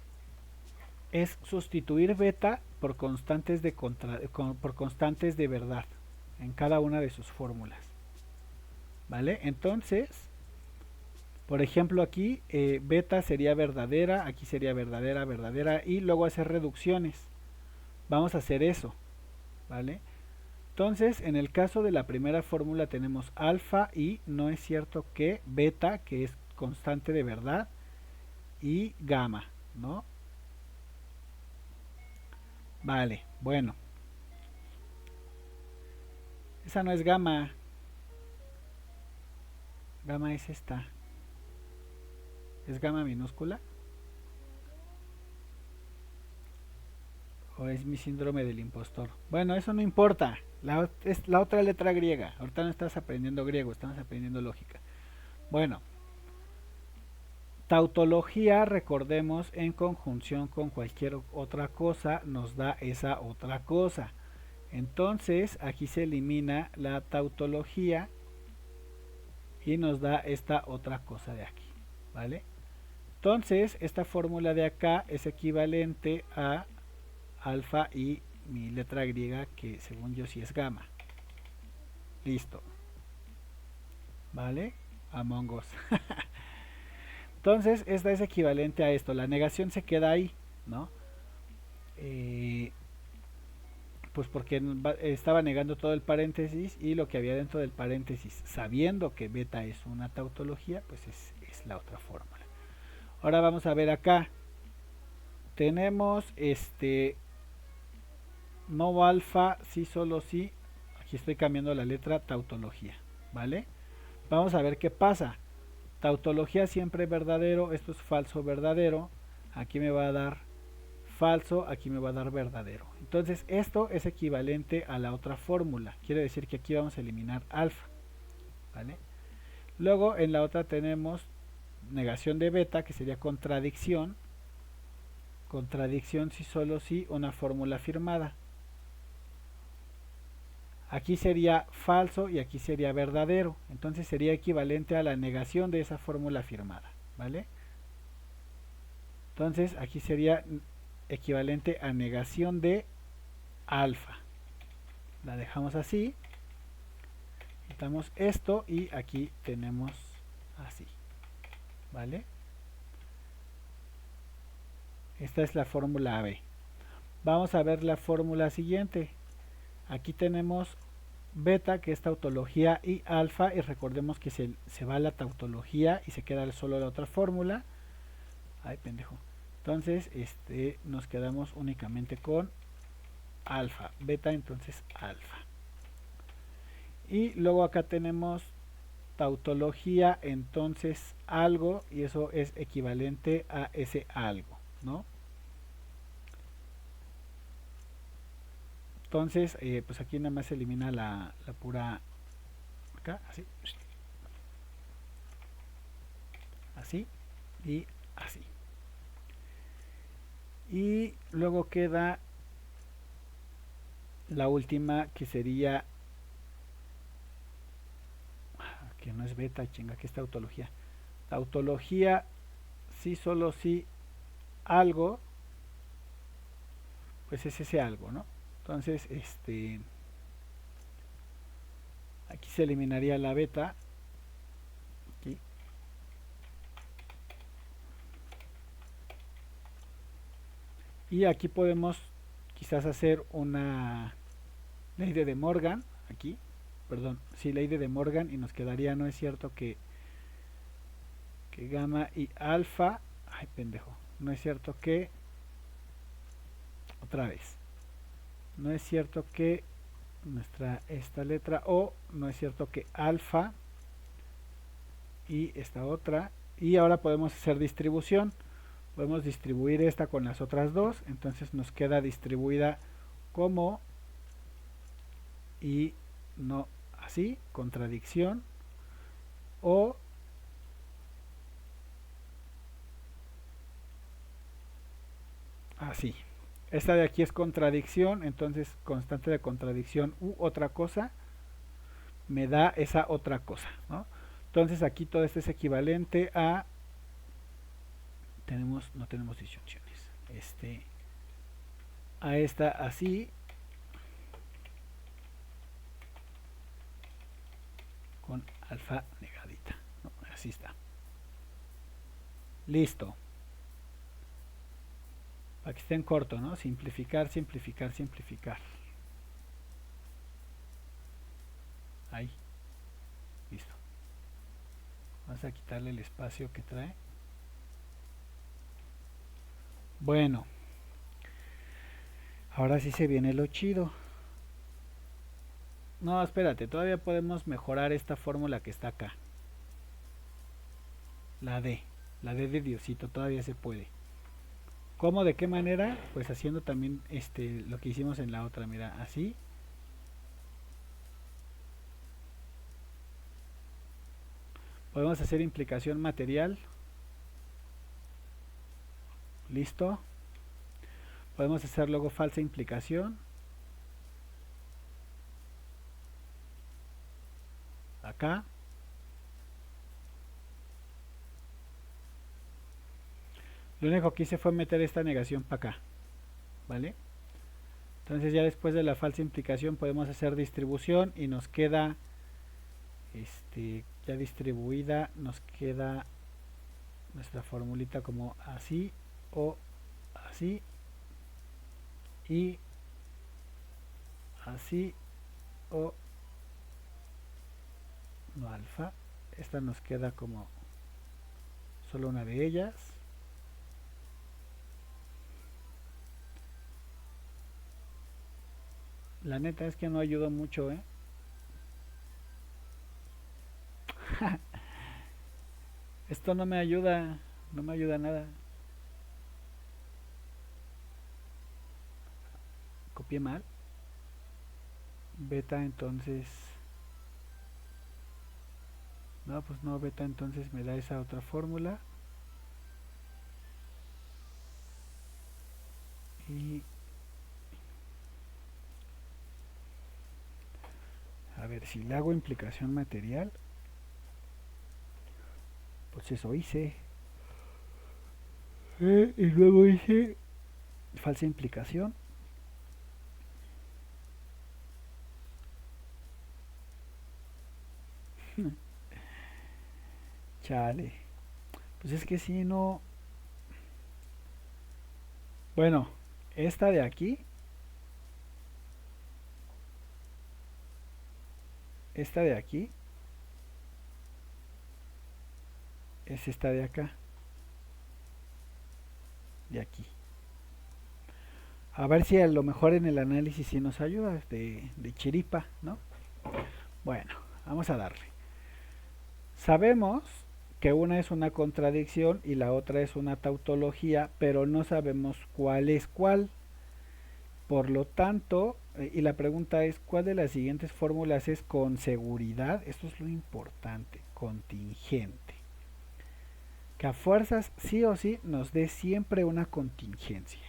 es sustituir beta por constantes por constantes de verdad en cada una de sus fórmulas. ¿Vale? Entonces, por ejemplo aquí beta sería verdadera, aquí sería verdadera, verdadera y luego hacer reducciones. Vamos a hacer eso. ¿Vale? Entonces, en el caso de la primera fórmula tenemos alfa y no es cierto que beta, que es constante de verdad, y gamma, ¿no? Vale, bueno. Esa no es gamma. Gamma es esta. ¿Es gamma minúscula? ¿O es mi síndrome del impostor? Bueno, eso no importa. Es la otra letra griega. Ahorita no estás aprendiendo griego, estamos aprendiendo lógica. Bueno, tautología, recordemos, en conjunción con cualquier otra cosa, nos da esa otra cosa. Entonces, aquí se elimina la tautología y nos da esta otra cosa de aquí, ¿vale? Entonces, esta fórmula de acá es equivalente a alfa y mi letra griega, que según yo sí es gamma. Listo. ¿Vale? Among Us. Entonces, esta es equivalente a esto. La negación se queda ahí, ¿no? Pues porque estaba negando todo el paréntesis y lo que había dentro del paréntesis, sabiendo que beta es una tautología, pues es la otra fórmula. Ahora vamos a ver acá. Tenemos no alfa, sí, solo sí. Aquí estoy cambiando la letra tautología, ¿vale? Vamos a ver qué pasa. Tautología siempre verdadero, esto es falso verdadero. Aquí me va a dar falso, aquí me va a dar verdadero. Entonces esto es equivalente a la otra fórmula. Quiere decir que aquí vamos a eliminar alfa, ¿vale? Luego en la otra tenemos negación de beta, que sería contradicción. Contradicción si solo si una fórmula afirmada. Aquí sería falso y aquí sería verdadero. Entonces sería equivalente a la negación de esa fórmula afirmada, ¿vale? Entonces aquí sería equivalente a negación de alfa. La dejamos así. Quitamos esto y aquí tenemos así, ¿vale? Esta es la fórmula AB. Vamos a ver la fórmula siguiente. Aquí tenemos beta, que es tautología, y alfa, y recordemos que se va la tautología y se queda solo la otra fórmula. Ay, pendejo. Entonces, nos quedamos únicamente con alfa, beta, entonces alfa. Y luego acá tenemos tautología, entonces algo, y eso es equivalente a ese algo, ¿no? Entonces, pues aquí nada más se elimina la pura, acá, así, así y así. Y luego queda la última, que sería, que no es beta, chinga, que es tautología. Tautología, sí, solo sí, algo, pues es ese algo, ¿no? Entonces, aquí se eliminaría la beta, aquí. Y aquí podemos quizás hacer una ley de De Morgan, aquí, perdón, sí, ley de De Morgan, y nos quedaría, no es cierto que gamma y alfa, ay pendejo, no es cierto que, otra vez, no es cierto que esta letra O, no es cierto que alfa y esta otra, y ahora podemos hacer distribución, podemos distribuir esta con las otras dos, entonces nos queda distribuida como y no así, contradicción, o así. Esta de aquí es contradicción, entonces constante de contradicción u otra cosa me da esa otra cosa, ¿no? Entonces aquí todo esto es equivalente a, no tenemos disyunciones, a esta así, con alfa negadita, ¿no? Así está. Listo. Para que estén corto, ¿no? Simplificar, simplificar, simplificar. Ahí. Listo. Vamos a quitarle el espacio que trae. Bueno. Ahora sí se viene lo chido. No, espérate, todavía podemos mejorar esta fórmula que está acá. La D. La D de Diosito, todavía se puede. ¿Cómo? ¿De qué manera? Pues haciendo también lo que hicimos en la otra, mira, así. Podemos hacer implicación material. Listo. Podemos hacer luego falsa implicación. Acá. Lo único que hice fue meter esta negación para acá. ¿Vale? Entonces ya después de la falsa implicación podemos hacer distribución y nos queda ya distribuida, nos queda nuestra formulita como así o así y así o no alfa. Esta nos queda como solo una de ellas. La neta es que no ayudó mucho, Esto no me ayuda, no me ayuda nada. Copié mal. Beta entonces. No, pues no, beta entonces me da esa otra fórmula. Y a ver, si le hago implicación material, pues eso hice. Y luego hice falsa implicación. Chale. Pues es que si no... Bueno, esta de aquí. Esta de aquí. Es esta de acá. De aquí. A ver si a lo mejor en el análisis sí nos ayuda de chiripa, ¿no? Bueno, vamos a darle. Sabemos que una es una contradicción y la otra es una tautología, pero no sabemos cuál es cuál. Por lo tanto, y la pregunta es, ¿cuál de las siguientes fórmulas es con seguridad? Esto es lo importante, contingente. Que a fuerzas sí o sí nos dé siempre una contingencia.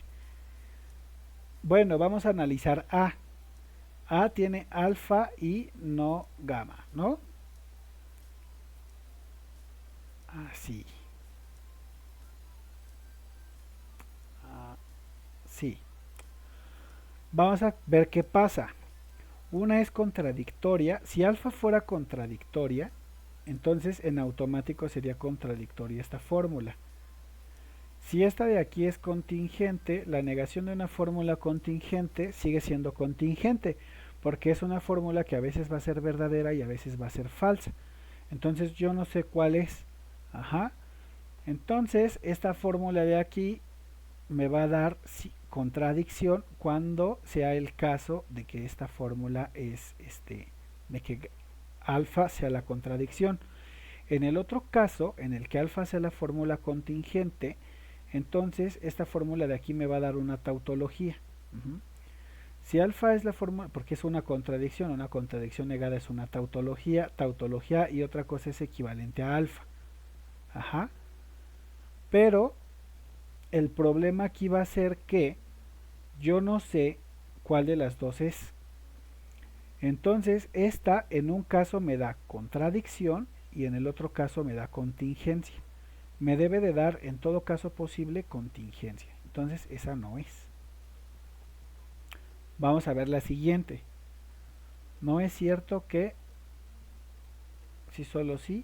Bueno, vamos a analizar A. A tiene alfa y no gamma, ¿no? Así. Así. Vamos a ver qué pasa. Una es contradictoria. Si alfa fuera contradictoria, entonces en automático sería contradictoria esta fórmula. Si esta de aquí es contingente, la negación de una fórmula contingente sigue siendo contingente, porque es una fórmula que a veces va a ser verdadera y a veces va a ser falsa. Entonces yo no sé cuál es. Ajá. Entonces esta fórmula de aquí me va a dar contradicción cuando sea el caso de que esta fórmula es de que alfa sea la contradicción. En el otro caso, en el que alfa sea la fórmula contingente, entonces esta fórmula de aquí me va a dar una tautología. Si alfa es la fórmula, porque es una contradicción negada es una tautología, y otra cosa es equivalente a alfa. Ajá. Pero el problema aquí va a ser que yo no sé cuál de las dos es. Entonces, esta en un caso me da contradicción y en el otro caso me da contingencia. Me debe de dar en todo caso posible contingencia. Entonces, esa no es. Vamos a ver la siguiente. No es cierto que si solo sí,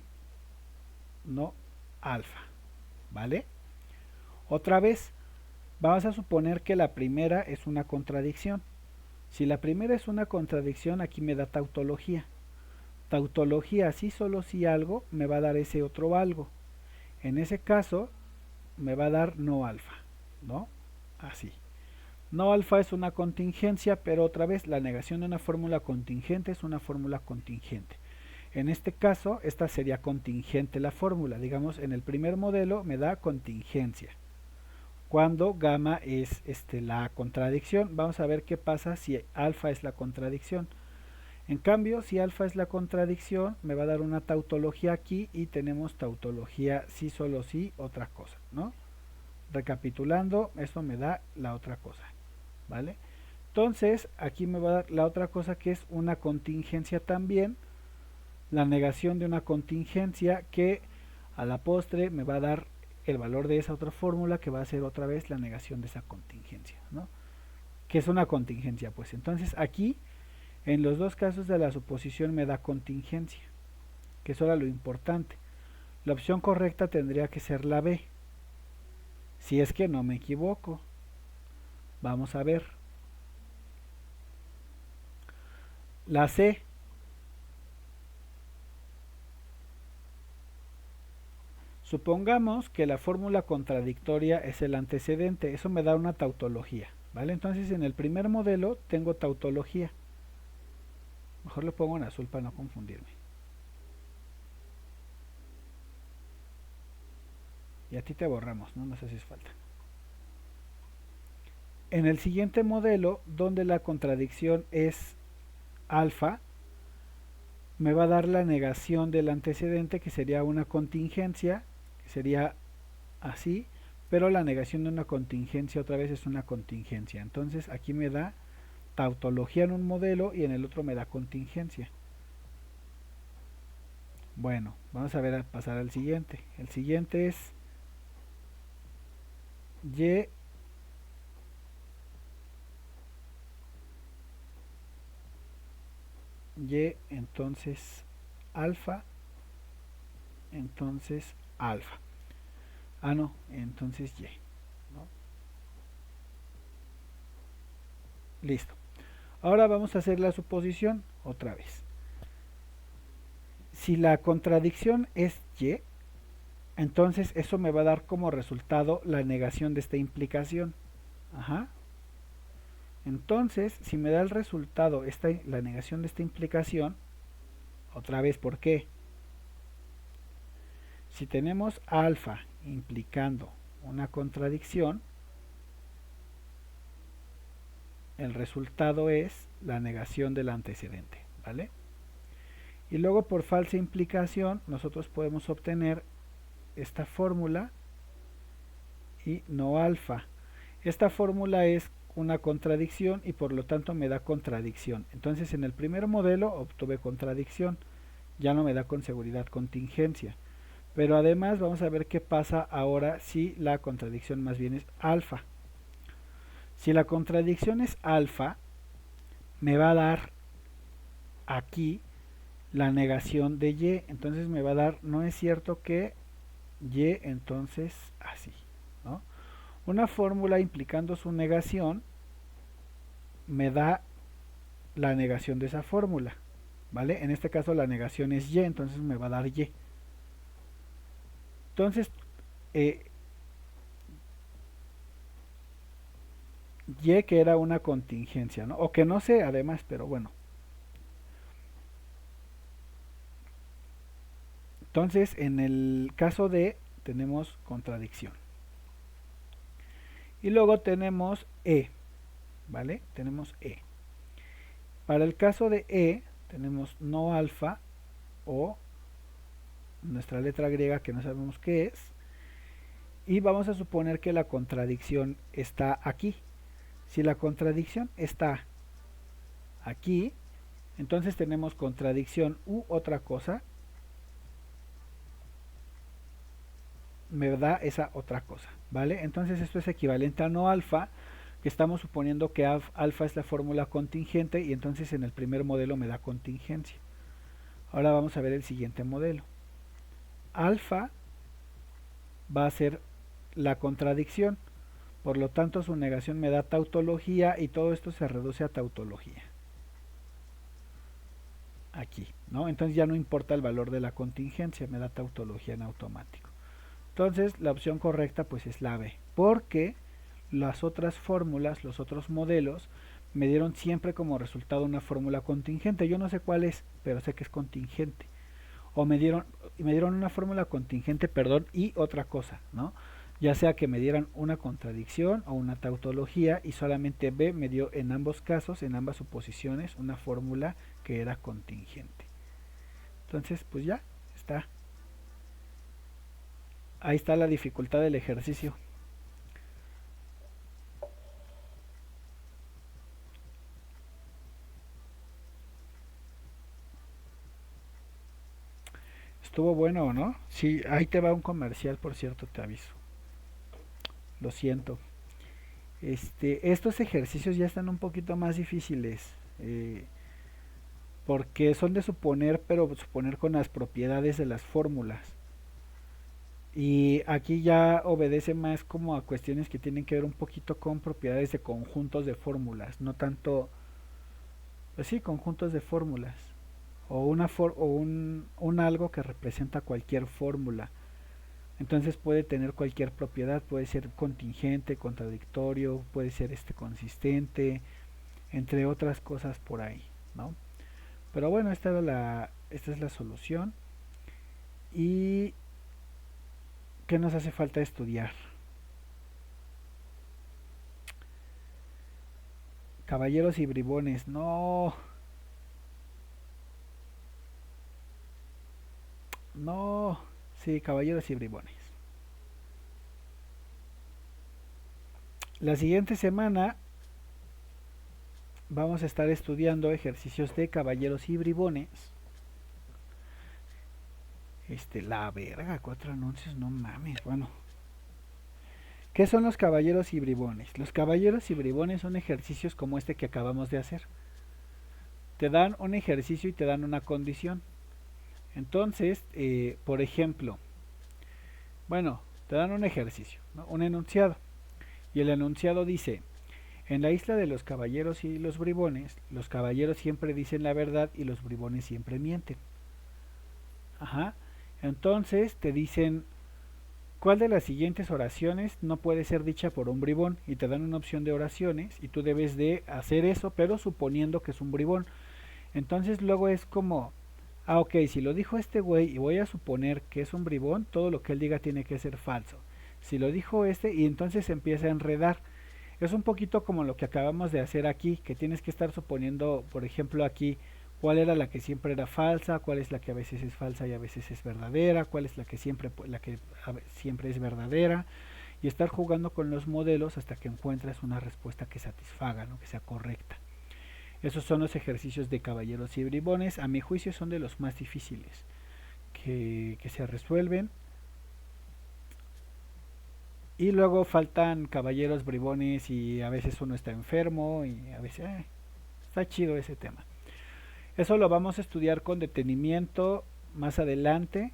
no alfa. ¿Vale? Otra vez, vamos a suponer que la primera es una contradicción. Si la primera es una contradicción, aquí me da tautología. Tautología, si solo si algo, me va a dar ese otro algo. En ese caso, me va a dar no alfa, ¿no? Así. No alfa es una contingencia, pero otra vez la negación de una fórmula contingente es una fórmula contingente. En este caso, esta sería contingente la fórmula. Digamos, en el primer modelo me da contingencia. Cuando gamma es la contradicción, vamos a ver qué pasa si alfa es la contradicción. En cambio, si alfa es la contradicción, me va a dar una tautología aquí y tenemos tautología sí, solo sí, otra cosa, ¿no? Recapitulando, esto me da la otra cosa, ¿vale? Entonces, aquí me va a dar la otra cosa que es una contingencia también, la negación de una contingencia que a la postre me va a dar el valor de esa otra fórmula que va a ser otra vez la negación de esa contingencia, ¿no? Que es una contingencia, pues entonces aquí en los dos casos de la suposición me da contingencia, que es ahora lo importante. La opción correcta tendría que ser la B, si es que no me equivoco. Vamos a ver. La C. Supongamos que la fórmula contradictoria es el antecedente, eso me da una tautología, ¿vale? Entonces en el primer modelo tengo tautología. Mejor le pongo en azul para no confundirme. Y a ti te borramos, no nos haces falta. En el siguiente modelo, donde la contradicción es alfa, me va a dar la negación del antecedente, que sería una contingencia, que sería así, pero la negación de una contingencia otra vez es una contingencia. Entonces aquí me da tautología en un modelo y en el otro me da contingencia. Bueno, vamos a ver a pasar al siguiente. El siguiente es Y entonces alfa, entonces alfa. Ah, no, entonces Y, ¿no? Listo. Ahora vamos a hacer la suposición otra vez. Si la contradicción es Y, entonces eso me va a dar como resultado la negación de esta implicación. Ajá. Entonces, si me da el resultado la negación de esta implicación, otra vez, ¿por qué? Si tenemos alfa implicando una contradicción, el resultado es la negación del antecedente, ¿vale? Y luego por falsa implicación nosotros podemos obtener esta fórmula y no alfa. Esta fórmula es una contradicción y por lo tanto me da contradicción. Entonces en el primer modelo obtuve contradicción, ya no me da con seguridad contingencia. Pero además vamos a ver qué pasa ahora si la contradicción más bien es alfa. Si la contradicción es alfa, me va a dar aquí la negación de Y. Entonces me va a dar, no es cierto que Y, entonces así, ¿no? Una fórmula implicando su negación me da la negación de esa fórmula, ¿vale? En este caso la negación es Y, entonces me va a dar Y. Entonces, Y que era una contingencia, ¿no? O que no sé además, pero bueno. Entonces, en el caso de, tenemos contradicción. Y luego tenemos ¿vale? Tenemos Para el caso de tenemos no alfa o nuestra letra griega que no sabemos qué es. Y vamos a suponer que la contradicción está aquí. Si la contradicción está aquí, entonces tenemos contradicción u otra cosa, me da esa otra cosa, ¿vale? Entonces esto es equivalente a no alfa, que estamos suponiendo que alfa es la fórmula contingente y entonces en el primer modelo me da contingencia. Ahora vamos a ver el siguiente modelo. Alfa va a ser la contradicción, por lo tanto su negación me da tautología y todo esto se reduce a tautología. Aquí, ¿no? Entonces ya no importa el valor de la contingencia, me da tautología en automático. Entonces la opción correcta pues es la B, porque las otras fórmulas, los otros modelos, me dieron siempre como resultado una fórmula contingente. Yo no sé cuál es, pero sé que es contingente. O me dieron una fórmula contingente, perdón, y otra cosa, ¿no? Ya sea que me dieran una contradicción o una tautología, y solamente B me dio en ambos casos, en ambas suposiciones, una fórmula que era contingente. Entonces, pues ya está. Ahí está la dificultad del ejercicio. ¿Estuvo bueno o no? Sí, ahí te va un comercial, por cierto, te aviso. Lo siento. Estos ejercicios ya están un poquito más difíciles, porque son de suponer, pero suponer con las propiedades de las fórmulas. Y aquí ya obedece más como a cuestiones que tienen que ver un poquito con propiedades de conjuntos de fórmulas, no tanto, pues sí, conjuntos de fórmulas, o un algo que representa cualquier fórmula. Entonces puede tener cualquier propiedad, puede ser contingente, contradictorio, puede ser consistente, entre otras cosas por ahí, ¿no? Pero bueno, esta es la solución. ¿Y qué nos hace falta estudiar? Caballeros y bribones, no, no, sí, caballeros y bribones. La siguiente semana vamos a estar estudiando ejercicios de caballeros y bribones. La verga, 4 anuncios, no mames. Bueno, ¿qué son los caballeros y bribones? Los caballeros y bribones son ejercicios como este que acabamos de hacer. Te dan un ejercicio y te dan una condición. Entonces, por ejemplo, bueno, te dan un ejercicio, ¿no? Un enunciado. Y el enunciado dice, en la isla de los caballeros y los bribones, los caballeros siempre dicen la verdad y los bribones siempre mienten. Ajá. Entonces te dicen, ¿cuál de las siguientes oraciones no puede ser dicha por un bribón? Y te dan una opción de oraciones y tú debes de hacer eso, pero suponiendo que es un bribón. Entonces luego es como, ok, si lo dijo este güey y voy a suponer que es un bribón, todo lo que él diga tiene que ser falso. Si lo dijo y entonces se empieza a enredar. Es un poquito como lo que acabamos de hacer aquí, que tienes que estar suponiendo, por ejemplo, aquí cuál era la que siempre era falsa, cuál es la que a veces es falsa y a veces es verdadera, cuál es la que siempre es verdadera, y estar jugando con los modelos hasta que encuentres una respuesta que satisfaga, ¿no? Que sea correcta. Esos son los ejercicios de caballeros y bribones. A mi juicio son de los más difíciles que se resuelven. Y luego faltan caballeros bribones y a veces uno está enfermo y a veces está chido ese tema. Eso lo vamos a estudiar con detenimiento más adelante.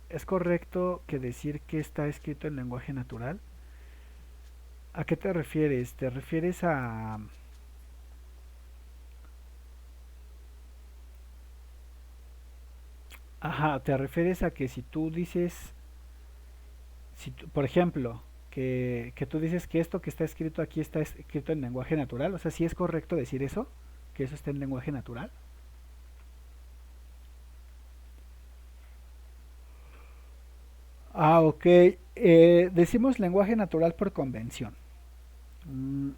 ¿Es correcto que decir que está escrito en lenguaje natural? ¿A qué te refieres? ¿Te refieres a... Ajá, te refieres a que si tú dices, por ejemplo, que tú dices que esto que está escrito aquí está escrito en lenguaje natural? O sea, ¿sí es correcto decir eso? ¿Que eso está en lenguaje natural? Ah, ok. Decimos lenguaje natural por convención. Mm,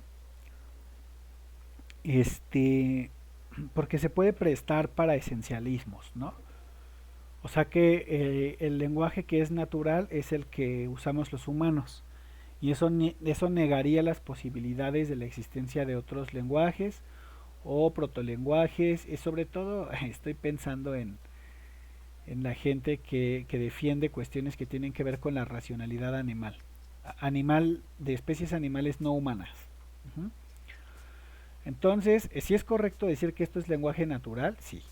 este, porque se puede prestar para esencialismos, ¿no? O sea que el lenguaje que es natural es el que usamos los humanos. Y eso negaría las posibilidades de la existencia de otros lenguajes o protolenguajes. Y sobre todo estoy pensando en la gente que defiende cuestiones que tienen que ver con la racionalidad animal. Animal de especies animales no humanas. Ujú. Entonces, si es correcto decir que esto es lenguaje natural, sí.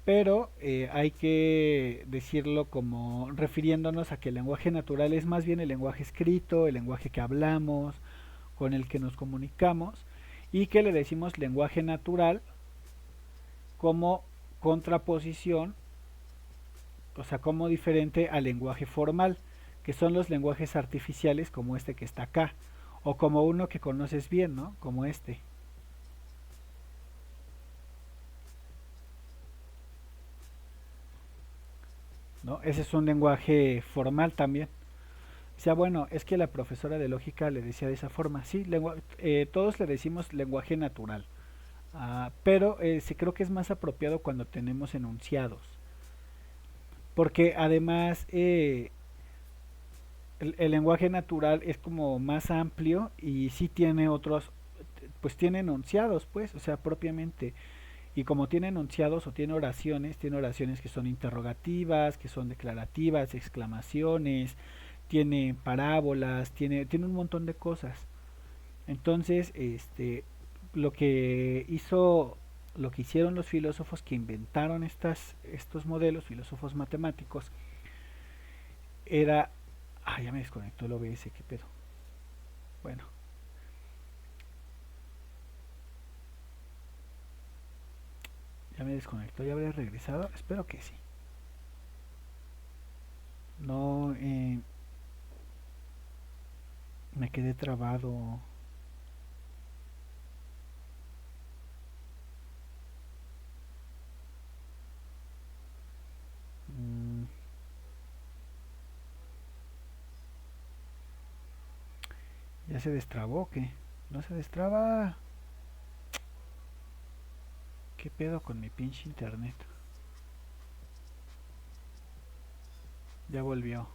Pero hay que decirlo como refiriéndonos a que el lenguaje natural es más bien el lenguaje escrito, el lenguaje que hablamos, con el que nos comunicamos, y que le decimos lenguaje natural como contraposición, o sea, como diferente al lenguaje formal, que son los lenguajes artificiales como este que está acá, O como uno que conoces bien, ¿no? Como este, ¿no? Ese es un lenguaje formal también. O sea, bueno, es que la profesora de lógica le decía de esa forma. Sí, todos le decimos lenguaje natural. Pero sí creo que es más apropiado cuando tenemos enunciados. Porque además el lenguaje natural es como más amplio y sí tiene otros, pues tiene enunciados, pues, o sea, propiamente. Y como tiene enunciados o tiene oraciones que son interrogativas, que son declarativas, exclamaciones, tiene parábolas, tiene un montón de cosas. Entonces, lo que hizo, lo que hicieron los filósofos que inventaron estos modelos, filósofos matemáticos, era, ya me desconectó el OBS, qué pedo. Bueno, ya me desconectó, ya habré regresado, espero que sí. No, me quedé trabado. Mm, ¿Ya se destrabó o qué? No se destraba. ¿Qué pedo con mi pinche internet? Ya volvió.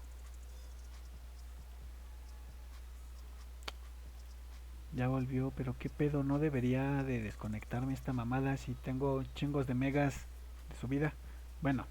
Ya volvió, pero qué pedo, no debería de desconectarme esta mamada si tengo chingos de megas de subida. Bueno,